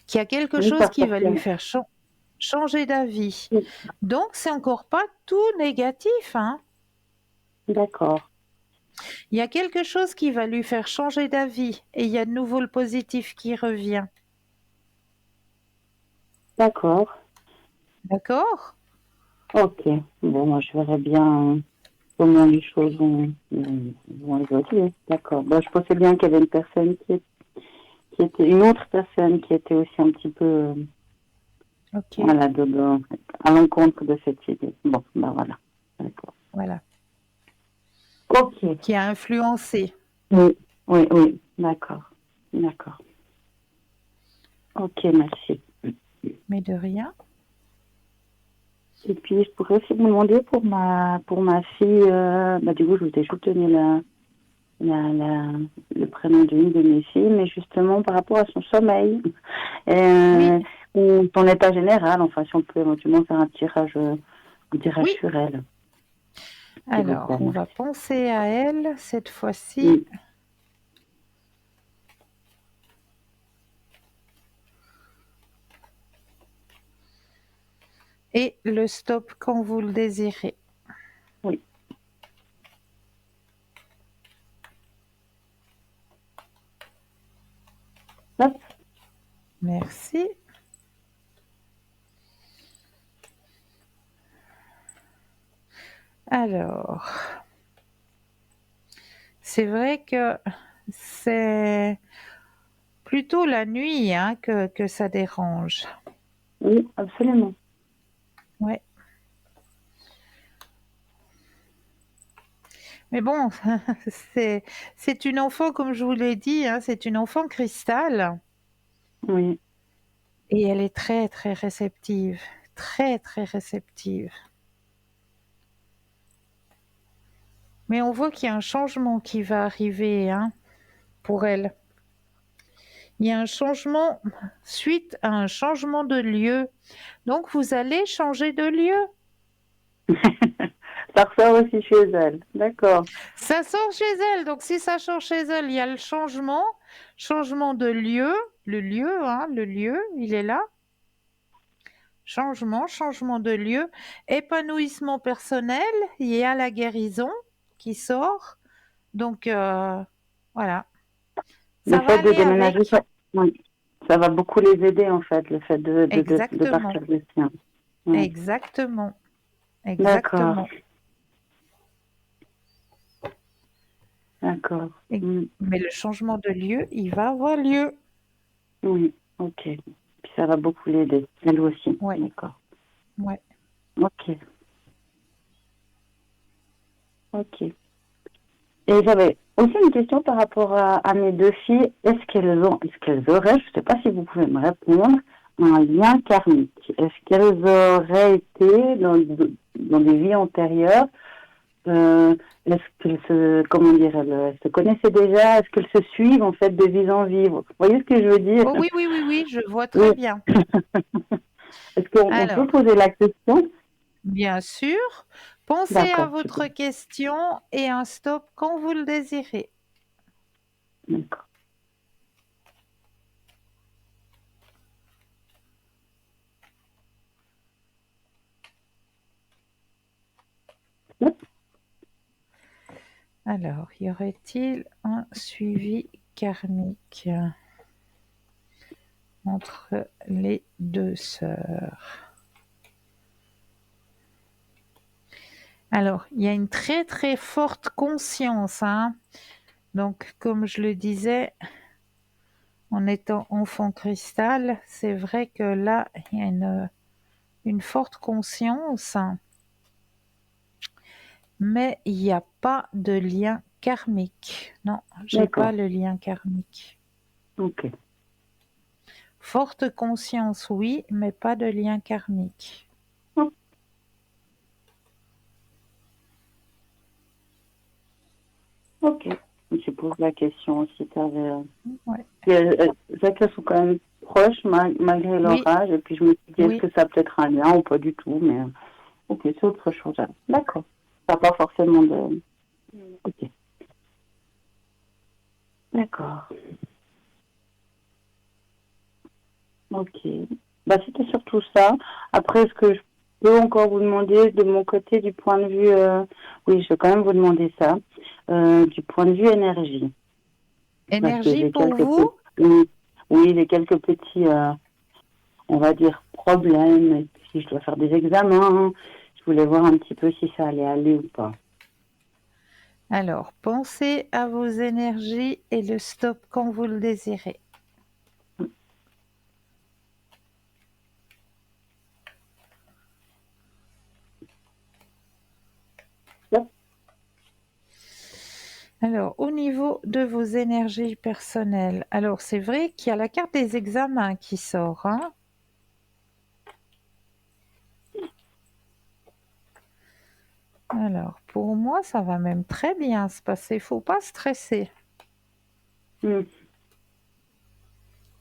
qu'il y a quelque Oui, chose par qui va lui passion. faire changer d'avis. Oui. Donc, c'est encore pas tout négatif, hein. D'accord. Il y a quelque chose qui va lui faire changer d'avis et il y a de nouveau le positif qui revient. D'accord. D'accord? Ok. Bon, moi, je verrai bien comment les choses vont évoluer. D'accord. Bon, je pensais bien qu'il y avait une personne qui était une autre personne qui était aussi un petit peu Ok, voilà, à l'encontre de cette idée. Bon, ben voilà. D'accord. voilà. Ok. Qui a influencé. Oui, oui, oui. D'accord. D'accord. Ok, merci. Mais de rien. Et puis, je pourrais aussi vous demander pour ma fille, du coup, je vous ai juste donné le prénom d'une de mes filles, mais justement par rapport à son sommeil, Oui, ou son état général, enfin, si on peut éventuellement faire un tirage oui. sur elle, s'il vous Alors, plaît. on va penser à elle cette fois-ci. Oui, Et le stop quand vous le désirez. oui. Hop. Merci. Alors, c'est vrai que c'est plutôt la nuit, hein, que ça dérange. Oui, absolument. Ouais. Mais bon, c'est une enfant, comme je vous l'ai dit, hein, c'est une enfant cristal Oui, et elle est très très réceptive, très très réceptive. Mais on voit qu'il y a un changement qui va arriver, hein, pour elle. Il y a un changement suite à un changement de lieu. Donc vous allez changer de lieu. ça ressort aussi chez elle. D'accord. Ça sort chez elle. Donc si ça sort chez elle, il y a le changement de lieu. Le lieu, hein, le lieu, il est là. Changement de lieu, épanouissement personnel, il y a la guérison qui sort. Donc, Voilà. Le Ça va fait de aller déménager, avec. oui, ça va beaucoup les aider en fait, le fait de Exactement. partir de sien. Oui. Exactement. D'accord, Exactement. d'accord. Et- Mm. Mais le changement de lieu, il va avoir lieu. Oui, ok. Puis ça va beaucoup l'aider, elle aussi. Ouais. D'accord. Ouais. Ok, ok. Et j'avais aussi une question par rapport à mes deux filles. Est-ce qu'elles auraient, je ne sais pas si vous pouvez me répondre, un lien karmique? Est-ce qu'elles auraient été dans des vies antérieures? Est-ce qu'elles comment dire, elles se connaissaient déjà? Est-ce qu'elles se suivent en fait de vie en vie? Vous voyez ce que je veux dire? Oh oui, oui, oui, oui, je vois Oui. très bien. Est-ce qu'on peut Alors, poser la question? bien sûr, pensez à D'accord, super. votre question et un stop quand vous le désirez. D'accord. Alors, y aurait-il un suivi karmique entre les deux sœurs? Alors, il y a une très très forte conscience, hein. Donc, comme je le disais, en étant enfant cristal, c'est vrai que là, il y a une forte conscience, mais il n'y a pas de lien karmique. Non, j'ai pas D'accord. le lien karmique. Ok. Forte conscience, oui, mais pas de lien karmique. Ok. Je pose la question si tu avais. Ouais. C'est vrai qu'elles sont quand même proches malgré leur Oui, âge. Et puis je me suis dit, est-ce oui. que ça a peut-être un lien ou pas du tout? Mais ok, c'est autre chose. Alors. D'accord. Ça n'a pas forcément de. Ok. D'accord. Ok. Bah, c'était surtout ça. Après, est-ce que je peux encore vous demander de mon côté du point de vue. Oui, je vais quand même vous demander ça. Du point de vue énergie. Parce que Énergie j'ai pour quelques vous? petits. Oui, j'ai quelques petits. On va dire, problème, et puis si je dois faire des examens, je voulais voir un petit peu si ça allait aller ou pas. Alors, pensez à vos énergies et le stop quand vous le désirez. Yep. Alors, au niveau de vos énergies personnelles, alors c'est vrai qu'il y a la carte des examens qui sort, hein. Alors, pour moi, ça va même très bien se passer. Faut pas stresser. Mm.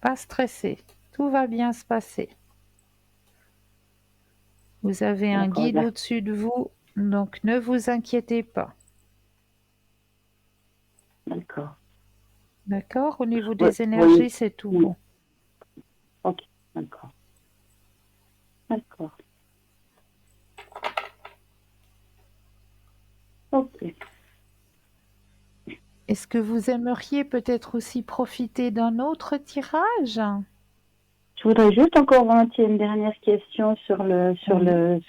Pas stresser. Tout va bien se passer. Vous avez un D'accord, guide au-dessus de vous, donc ne vous inquiétez pas. d'accord. D'accord? Au niveau Ouais, des oui. énergies, c'est tout Mm. bon. Ok, d'accord. D'accord. Ok. Est-ce que vous aimeriez peut-être aussi profiter d'un autre tirage? Je voudrais juste encore volontiers une dernière question Oui. sur le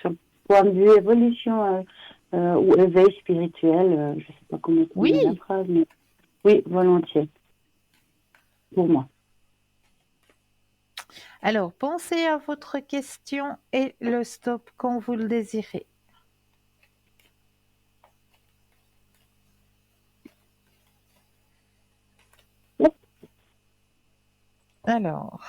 point de vue évolution ou éveil spirituel. Je ne sais pas comment Oui. tourner la phrase, mais oui, volontiers. Pour moi. Alors, pensez à votre question et le stop quand vous le désirez. Yep. Alors,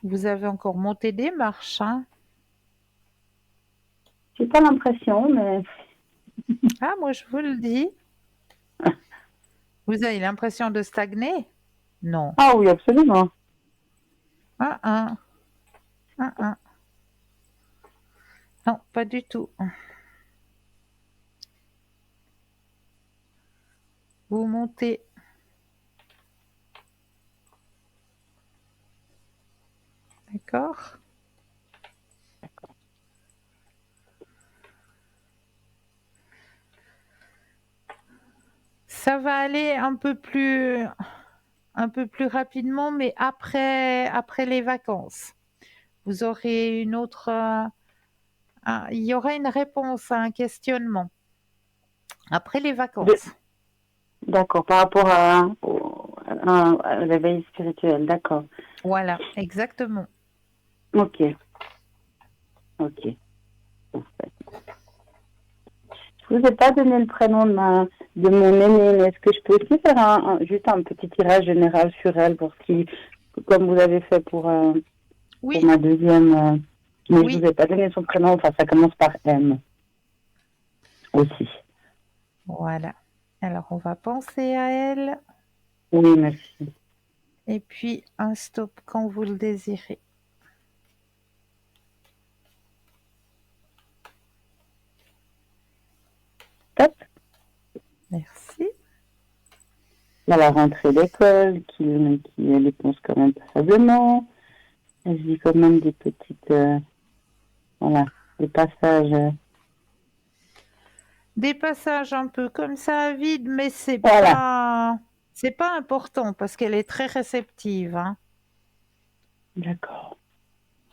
vous avez encore monté des marches, hein? J'ai pas l'impression, mais Ah, moi, je vous le dis. Vous avez l'impression de stagner? Non. ah oui, absolument. Un, un, un. Non, pas du tout. Vous montez. D'accord? Ça va aller un peu plus rapidement, mais après les vacances. Vous aurez une autre, il y aura une réponse à un questionnement après les De- vacances. D'accord, par rapport à l'éveil spirituel, d'accord. Voilà, exactement. Ok, ok. Parfait. Je vous ai pas donné le prénom de mon aînée, mais est-ce que je peux aussi faire juste un petit tirage général sur elle pour comme vous avez fait pour Oui, ma deuxième, mais je oui, vous ai pas donné son prénom, enfin ça commence par M aussi. voilà. Alors, on va penser à elle Oui, merci. et puis un stop quand vous le désirez. Top. Merci. À la rentrée d'école, qui dépense quand même passablement. Elle vit quand même des petites, voilà, des passages. Des passages un peu comme ça à vide, mais Voilà, c'est pas important parce qu'elle est très réceptive, hein. d'accord.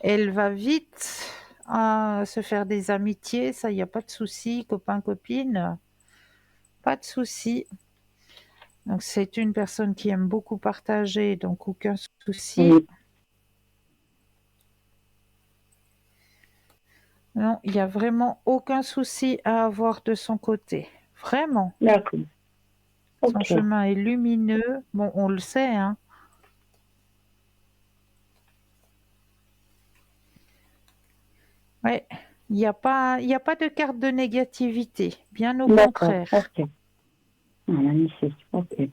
Elle va vite se faire des amitiés, ça, il n'y a pas de souci, copain, copine, pas de souci. Donc, c'est une personne qui aime beaucoup partager, donc aucun souci. Oui, Non, il n'y a vraiment aucun souci à avoir de son côté. Vraiment. d'accord. Son Ok. chemin est lumineux. Bon, on le sait, hein. Ouais. Il y a pas de carte de négativité. Bien au D'accord, contraire. ok. Ah, magnifique, ok.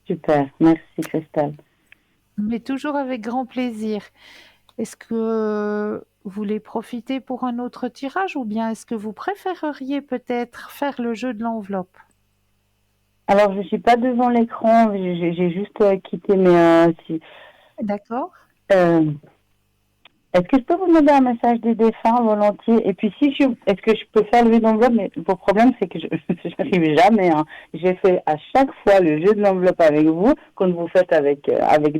Super, merci Christelle. Mais toujours avec grand plaisir. Est-ce que vous voulez profiter pour un autre tirage ou bien est-ce que vous préféreriez peut-être faire le jeu de l'enveloppe? Alors, je suis pas devant l'écran, j'ai juste quitté D'accord. euh, est-ce que je peux vous demander un message des défunts volontiers? Et puis, est-ce que je peux faire le jeu d'enveloppe? Mais le problème, c'est que je n'arrive jamais, hein. J'ai fait à chaque fois le jeu de l'enveloppe avec vous, quand vous faites avec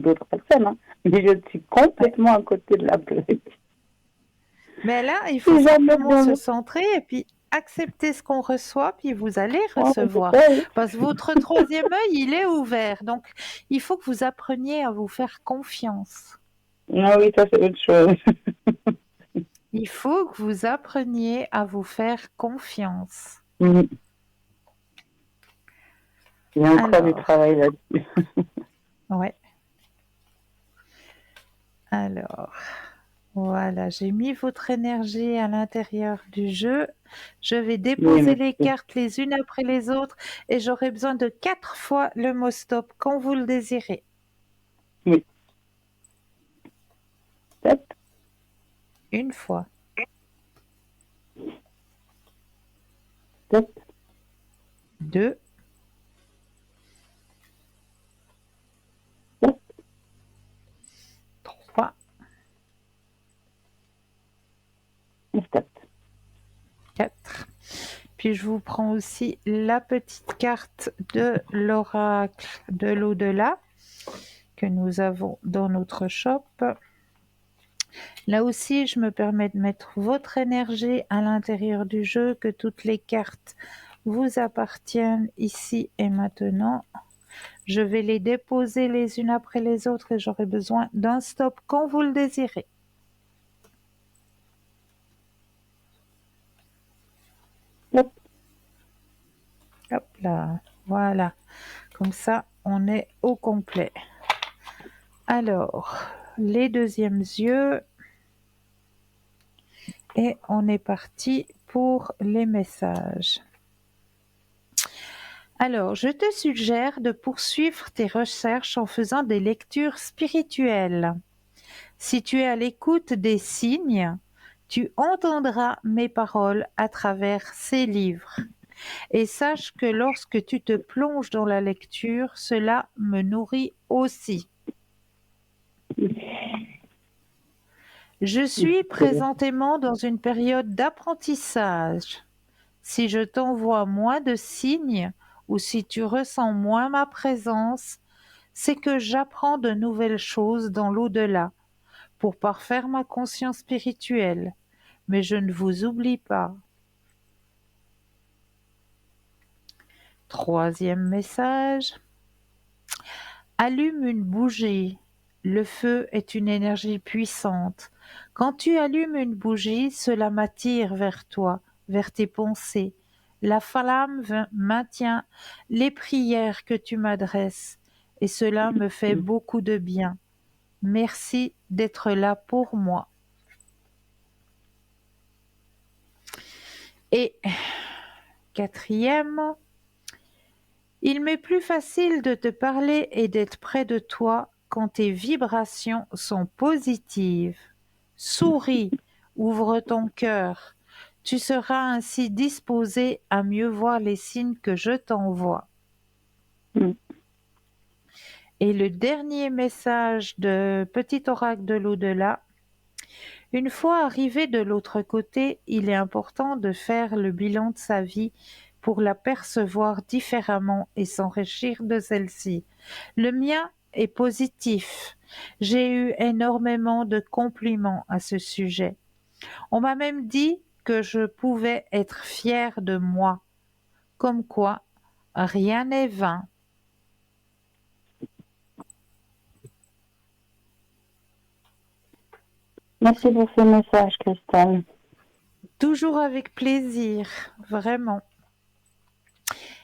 d'autres personnes, hein. Mais je suis complètement à côté de la plaque. Mais là, il faut Si jamais simplement se bien. centrer et puis accepter ce qu'on reçoit, puis vous allez Oh, recevoir. Parce que votre troisième œil, il est ouvert. Donc, il faut que vous appreniez à vous faire confiance. ah oui, ça c'est autre chose. Il faut que vous appreniez à vous faire confiance. Il y a encore du Alors, travail là-dessus. ouais. Alors, voilà, j'ai mis votre énergie à l'intérieur du jeu. Je vais Oui, déposer les merci. cartes les unes après les autres et j'aurai besoin de 4 fois le mot stop quand vous le désirez. Oui. Stop. Une fois, Stop. 2, Stop. 3, Stop. 4. Puis je vous prends aussi la petite carte de l'oracle de l'au-delà que nous avons dans notre shop. Là aussi, je me permets de mettre votre énergie à l'intérieur du jeu, que toutes les cartes vous appartiennent ici et maintenant. Je vais les déposer les unes après les autres et j'aurai besoin d'un stop quand vous le désirez. Stop. Hop là, voilà. Comme ça, on est au complet. Alors, les deuxièmes yeux. Et on est parti pour les messages. Alors, je te suggère de poursuivre tes recherches en faisant des lectures spirituelles. Si tu es à l'écoute des signes, tu entendras mes paroles à travers ces livres. Et sache que lorsque tu te plonges dans la lecture, cela me nourrit aussi. Je suis présentement dans une période d'apprentissage. Si je t'envoie moins de signes ou si tu ressens moins ma présence, c'est que j'apprends de nouvelles choses dans l'au-delà pour parfaire ma conscience spirituelle. Mais je ne vous oublie pas. Troisième message. Allume une bougie. Le feu est une énergie puissante. Quand tu allumes une bougie, cela m'attire vers toi, vers tes pensées. La flamme maintient les prières que tu m'adresses et cela me fait beaucoup de bien. Merci d'être là pour moi. Et quatrième, il m'est plus facile de te parler et d'être près de toi quand tes vibrations sont positives. Souris, ouvre ton cœur. Tu seras ainsi disposé à mieux voir les signes que je t'envoie. Et le dernier message de Petit Oracle de l'au-delà. Une fois arrivé de l'autre côté, il est important de faire le bilan de sa vie pour la percevoir différemment et s'enrichir de celle-ci. Le mien est positif. J'ai eu énormément de compliments à ce sujet. On m'a même dit que je pouvais être fière de moi. Comme quoi, rien n'est vain. Merci pour ce message, Christelle. Toujours avec plaisir, vraiment.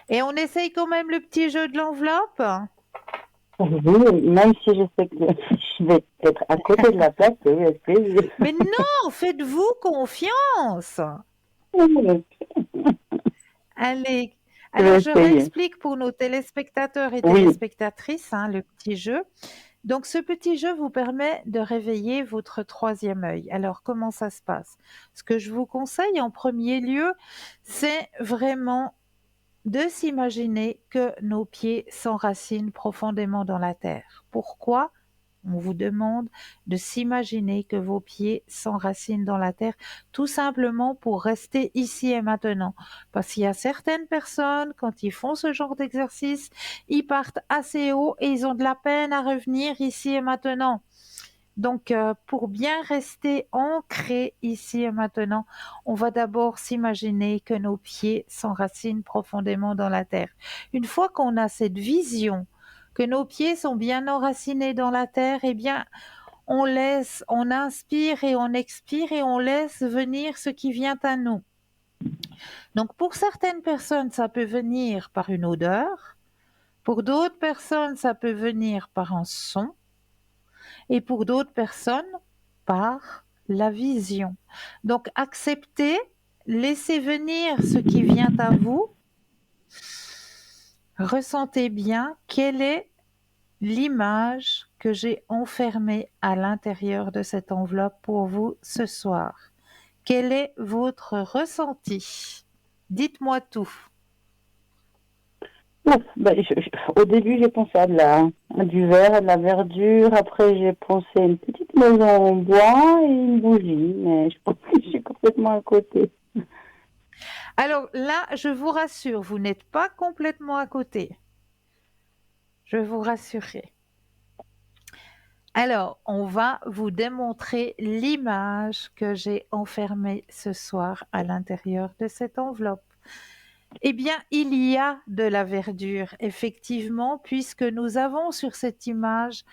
Et on essaye quand même le petit jeu de l'enveloppe? Oui, même si je sais que je vais être à côté de la plaque, oui, avec plaisir. Mais non, faites-vous confiance. Allez, alors je réexplique pour nos téléspectateurs et téléspectatrices le petit jeu. Donc ce petit jeu vous permet de réveiller votre troisième œil. Alors comment ça se passe? Ce que je vous conseille en premier lieu, c'est vraiment de s'imaginer que nos pieds s'enracinent profondément dans la terre. Pourquoi? On vous demande de s'imaginer que vos pieds s'enracinent dans la terre, tout simplement pour rester ici et maintenant. Parce qu'il y a certaines personnes, quand ils font ce genre d'exercice, ils partent assez haut et ils ont de la peine à revenir ici et maintenant. Donc, pour bien rester ancrés ici et maintenant, on va d'abord s'imaginer que nos pieds s'enracinent profondément dans la terre. Une fois qu'on a cette vision, que nos pieds sont bien enracinés dans la terre, eh bien, on inspire et on expire et on laisse venir ce qui vient à nous. Donc, pour certaines personnes, ça peut venir par une odeur. Pour d'autres personnes, ça peut venir par un son. Et pour d'autres personnes, par la vision. Donc, acceptez, laissez venir ce qui vient à vous. Ressentez bien quelle est l'image que j'ai enfermée à l'intérieur de cette enveloppe pour vous ce soir. Quel est votre ressenti? Dites-moi tout. Au début, j'ai pensé à du verre, à de la verdure. Après, j'ai pensé à une petite maison en bois et une bougie. Mais je pense que je suis complètement à côté. Alors là, je vous rassure, vous n'êtes pas complètement à côté. Je vous rassurerai. Alors, on va vous démontrer l'image que j'ai enfermée ce soir à l'intérieur de cette enveloppe. Eh bien, il y a de la verdure, effectivement, puisque nous avons sur cette image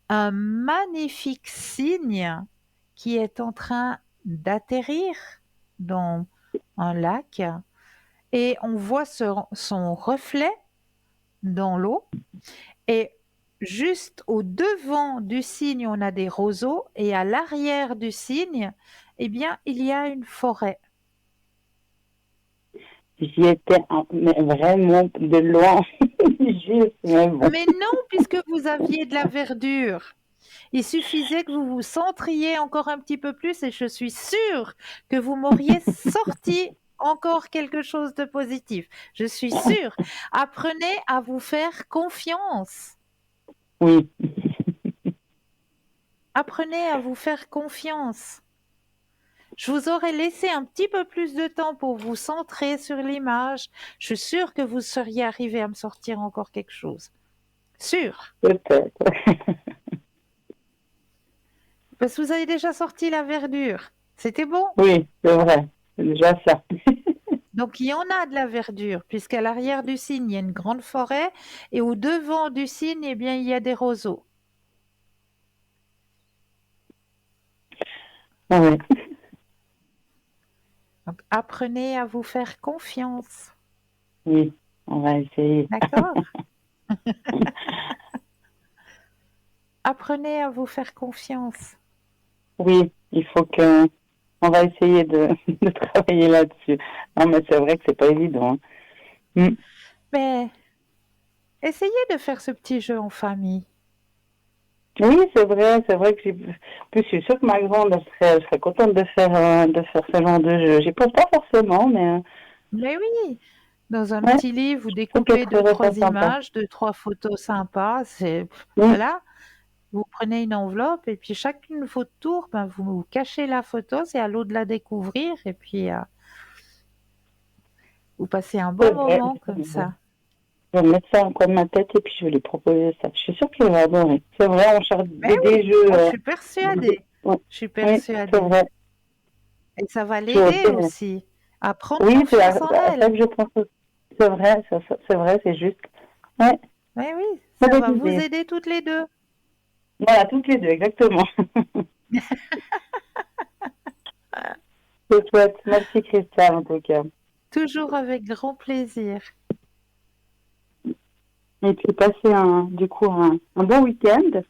un magnifique cygne qui est en train d'atterrir dans un lac et on voit son reflet dans l'eau et juste au devant du cygne, on a des roseaux et à l'arrière du cygne, eh bien, il y a une forêt. J'y étais vraiment de loin. Mais non, puisque vous aviez de la verdure. Il suffisait que vous vous centriez encore un petit peu plus et je suis sûre que vous m'auriez sorti encore quelque chose de positif. Je suis sûre. Apprenez à vous faire confiance. Oui. Apprenez à vous faire confiance. Je vous aurais laissé un petit peu plus de temps pour vous centrer sur l'image. Je suis sûre que vous seriez arrivé à me sortir encore quelque chose. Sûr. Peut-être. Parce que vous avez déjà sorti la verdure. C'était bon. Oui, c'est vrai. C'est déjà ça. Donc, il y en a de la verdure, puisqu'à l'arrière du cygne, il y a une grande forêt, et au devant du cygne, eh bien, il y a des roseaux. Oui. Donc, apprenez à vous faire confiance. Oui, on va essayer. D'accord? Apprenez à vous faire confiance. Oui, il faut que... On va essayer de travailler là-dessus. Non, mais c'est vrai que c'est pas évident. Mais essayez de faire ce petit jeu en famille. Oui, c'est vrai que je suis sûre que ma grande elle serait contente de faire ce genre de jeu. J'y pense pas forcément, mais Mais oui, dans un ouais, petit livre, vous je trouve qu'elle découpez deux, trouverait trois ça sympa. images, deux, trois photos sympas. Oui, Voilà. Vous prenez une enveloppe et puis chacune de votre tour, ben, vous cachez la photo, c'est à l'autre de la découvrir et puis vous passez un c'est bon vrai. moment comme ça. Je vais mettre ça en coin de ma tête et puis je vais lui proposer ça. Je suis sûre qu'il va adorer. C'est vrai, on cherche Mais des oui, jeux. moi, je suis persuadée. Ouais, Je suis oui, c'est persuadée. vrai. Et ça va Je l'aider dirais. aussi à prendre Oui, c'est à confiance en ça elle. que je pense aussi. C'est vrai, c'est vrai, c'est juste. Ouais, Mais oui, très ça va bonne vous idée. aider toutes les deux. Voilà, toutes les deux, exactement. C'est chouette. Merci Christelle, en tout cas. Toujours avec grand plaisir. Et puis passez du coup un bon week-end.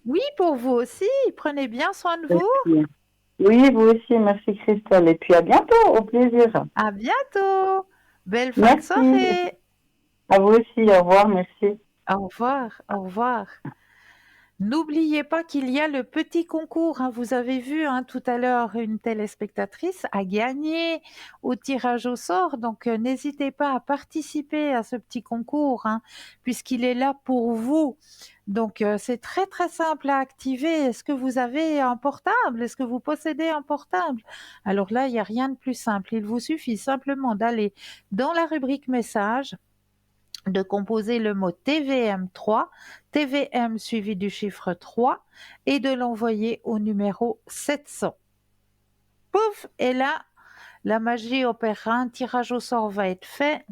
Oui, pour vous aussi. Prenez bien soin de Et vous. puis, oui, vous aussi, merci Christelle. Et puis à bientôt, au plaisir. À bientôt. Belle fin de Merci. soirée. À vous aussi, au revoir, merci. Au revoir. Au revoir. N'oubliez pas qu'il y a le petit concours, hein. Vous avez vu tout à l'heure une téléspectatrice a gagné au tirage au sort. Donc, n'hésitez pas à participer à ce petit concours, hein, puisqu'il est là pour vous. Donc, c'est très, très simple à activer. Est-ce que vous avez un portable? Est-ce que vous possédez un portable? Alors là, il n'y a rien de plus simple. Il vous suffit simplement d'aller dans la rubrique message, de composer le mot TVM3, TVM suivi du chiffre 3 et de l'envoyer au numéro 700. Pouf! Et là, la magie opérera, un tirage au sort va être fait.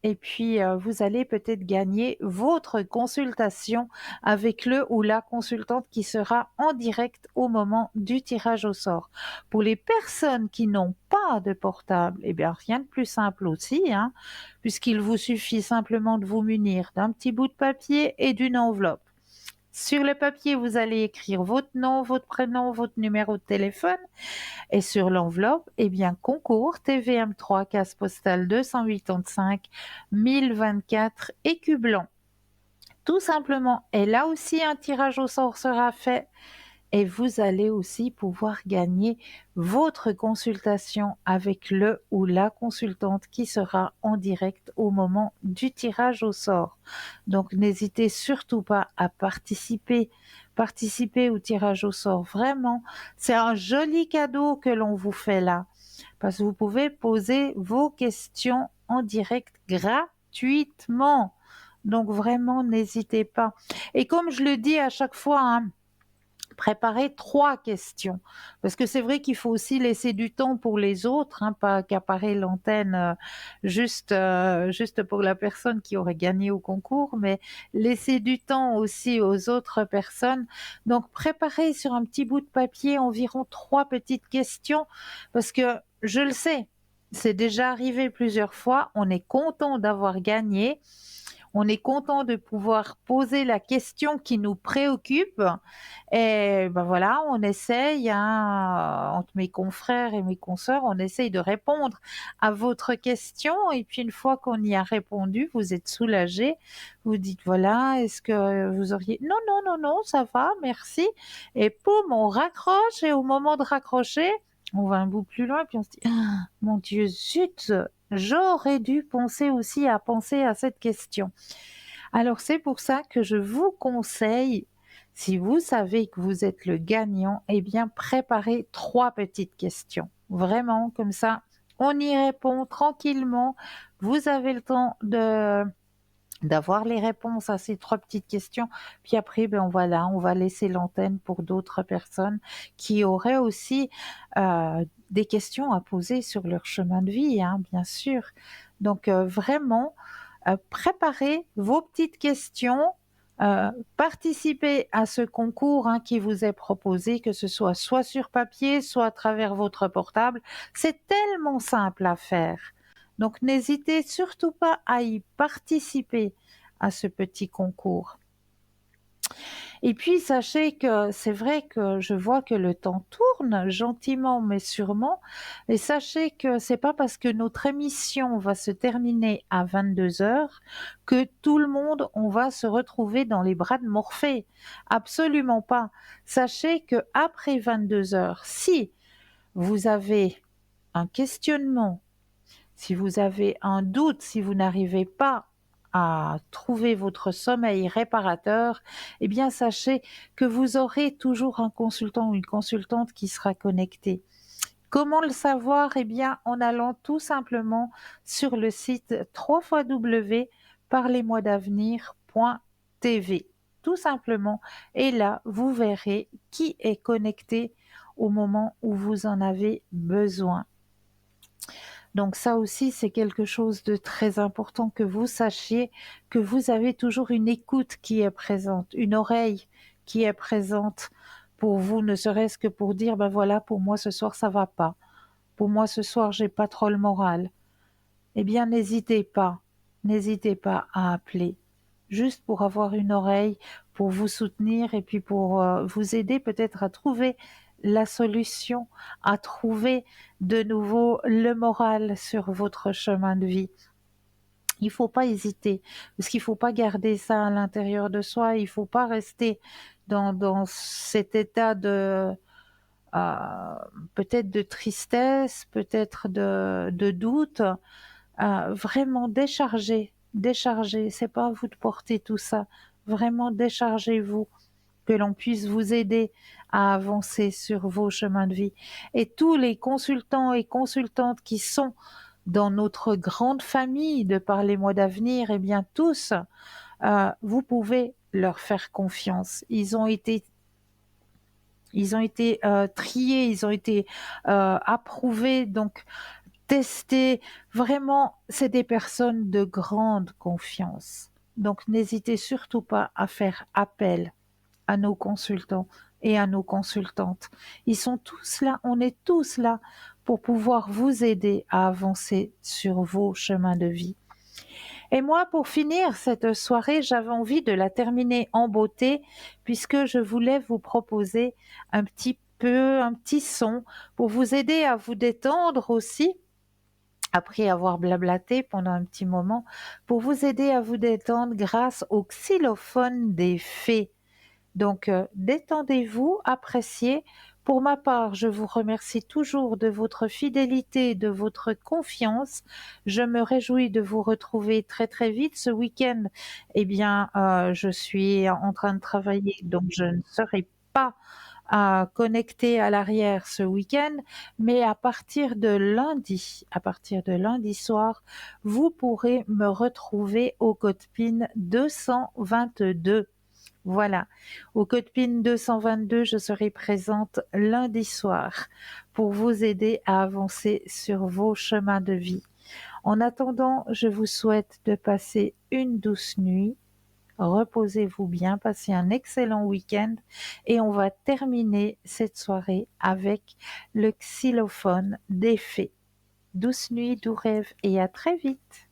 Et puis, vous allez peut-être gagner votre consultation avec le ou la consultante qui sera en direct au moment du tirage au sort. Pour les personnes qui n'ont pas de portable, eh bien, rien de plus simple aussi, hein, puisqu'il vous suffit simplement de vous munir d'un petit bout de papier et d'une enveloppe. Sur le papier, vous allez écrire votre nom, votre prénom, votre numéro de téléphone. Et sur l'enveloppe, eh bien, concours TVM3, case postale 285 1024 écu blanc. Tout simplement. Et là aussi, un tirage au sort sera fait. Et vous allez aussi pouvoir gagner votre consultation avec le ou la consultante qui sera en direct au moment du tirage au sort. Donc, n'hésitez surtout pas à participer. Participer au tirage au sort. Vraiment, c'est un joli cadeau que l'on vous fait là. Parce que vous pouvez poser vos questions en direct gratuitement. Donc, vraiment, n'hésitez pas. Et comme je le dis à chaque fois, hein, préparer 3 questions. Parce que c'est vrai qu'il faut aussi laisser du temps pour les autres, hein, pas accaparer l'antenne juste pour la personne qui aurait gagné au concours, mais laisser du temps aussi aux autres personnes. Donc, préparer sur un petit bout de papier environ 3 petites questions, parce que je le sais, c'est déjà arrivé plusieurs fois, on est content d'avoir gagné. On est content de pouvoir poser la question qui nous préoccupe. Et ben voilà, on essaye, hein, entre mes confrères et mes consoeurs, on essaye de répondre à votre question. Et puis une fois qu'on y a répondu, vous êtes soulagé. Vous dites voilà, est-ce que vous auriez... Non, non, non, non, ça va, merci. Et poum, on raccroche. Et au moment de raccrocher, on va un bout plus loin, puis on se dit, ah, mon Dieu, zut, j'aurais dû penser aussi à penser à cette question. Alors c'est pour ça que je vous conseille, Si vous savez que vous êtes le gagnant, eh bien, préparez 3 petites questions. Vraiment, comme ça, on y répond tranquillement. Vous avez le temps d'avoir les réponses à ces 3 petites questions. Puis après, ben voilà, on va laisser l'antenne pour d'autres personnes qui auraient aussi des questions à poser sur leur chemin de vie, hein, bien sûr. Donc vraiment, préparez vos petites questions. Participez à ce concours hein, qui vous est proposé, que ce soit sur papier, soit à travers votre portable. C'est tellement simple à faire. Donc n'hésitez surtout pas à y participer à ce petit concours. Et puis sachez que c'est vrai que je vois que le temps tourne gentiment mais sûrement. Et sachez que c'est pas parce que notre émission va se terminer à 22 heures que tout le monde on va se retrouver dans les bras de Morphée. Absolument pas. Sachez que après 22 heures, si vous avez un questionnement, si vous avez un doute, si vous n'arrivez pas à trouver votre sommeil réparateur, eh bien sachez que vous aurez toujours un consultant ou une consultante qui sera connecté. Comment le savoir? Eh bien en allant tout simplement sur le site www.parlez-moi-d'avenir.tv. Tout simplement. Et là, vous verrez qui est connecté au moment où vous en avez besoin. Donc ça aussi, c'est quelque chose de très important que vous sachiez que vous avez toujours une écoute qui est présente, une oreille qui est présente pour vous, ne serait-ce que pour dire, ben voilà, pour moi ce soir ça va pas. Pour moi ce soir j'ai pas trop le moral. Eh bien, n'hésitez pas à appeler, juste pour avoir une oreille, pour vous soutenir et puis pour vous aider peut-être à trouver la solution, à trouver de nouveau le moral sur votre chemin de vie. Il faut pas hésiter, parce qu'il faut pas garder ça à l'intérieur de soi, il faut pas rester dans cet état de peut-être de tristesse, peut-être de doute. Vraiment déchargez, c'est pas à vous de porter tout ça, vraiment déchargez-vous, que l'on puisse vous aider à avancer sur vos chemins de vie. Et tous les consultants et consultantes qui sont dans notre grande famille de Parlez-moi d'avenir, eh bien tous, vous pouvez leur faire confiance. Ils ont été triés, ils ont été approuvés, donc testés. Vraiment, c'est des personnes de grande confiance. Donc, n'hésitez surtout pas à faire appel à nos consultants et à nos consultantes. Ils sont tous là, on est tous là pour pouvoir vous aider à avancer sur vos chemins de vie. Et moi, pour finir cette soirée, j'avais envie de la terminer en beauté puisque je voulais vous proposer un petit son pour vous aider à vous détendre aussi après avoir blablaté pendant un petit moment, pour vous aider à vous détendre grâce au xylophone des fées. Donc, détendez-vous, appréciez. Pour ma part, je vous remercie toujours de votre fidélité, de votre confiance. Je me réjouis de vous retrouver très très vite ce week-end. Eh bien, je suis en train de travailler, donc je ne serai pas connectée à l'arrière ce week-end, mais à partir de lundi soir, vous pourrez me retrouver au code PIN 222. Voilà, au code PIN 222, je serai présente lundi soir pour vous aider à avancer sur vos chemins de vie. En attendant, je vous souhaite de passer une douce nuit. Reposez-vous bien, passez un excellent week-end et on va terminer cette soirée avec le xylophone des fées. Douce nuit, doux rêve et à très vite.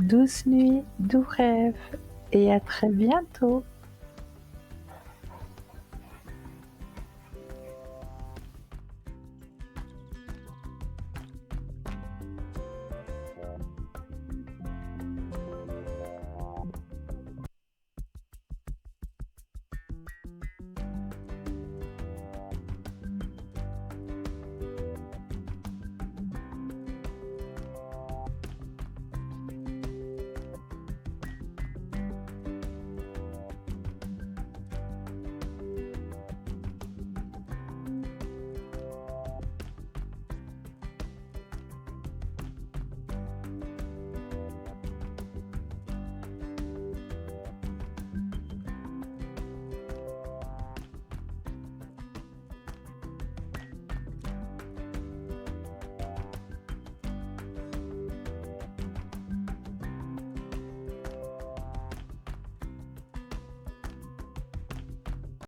douce nuit, doux rêves et à très bientôt.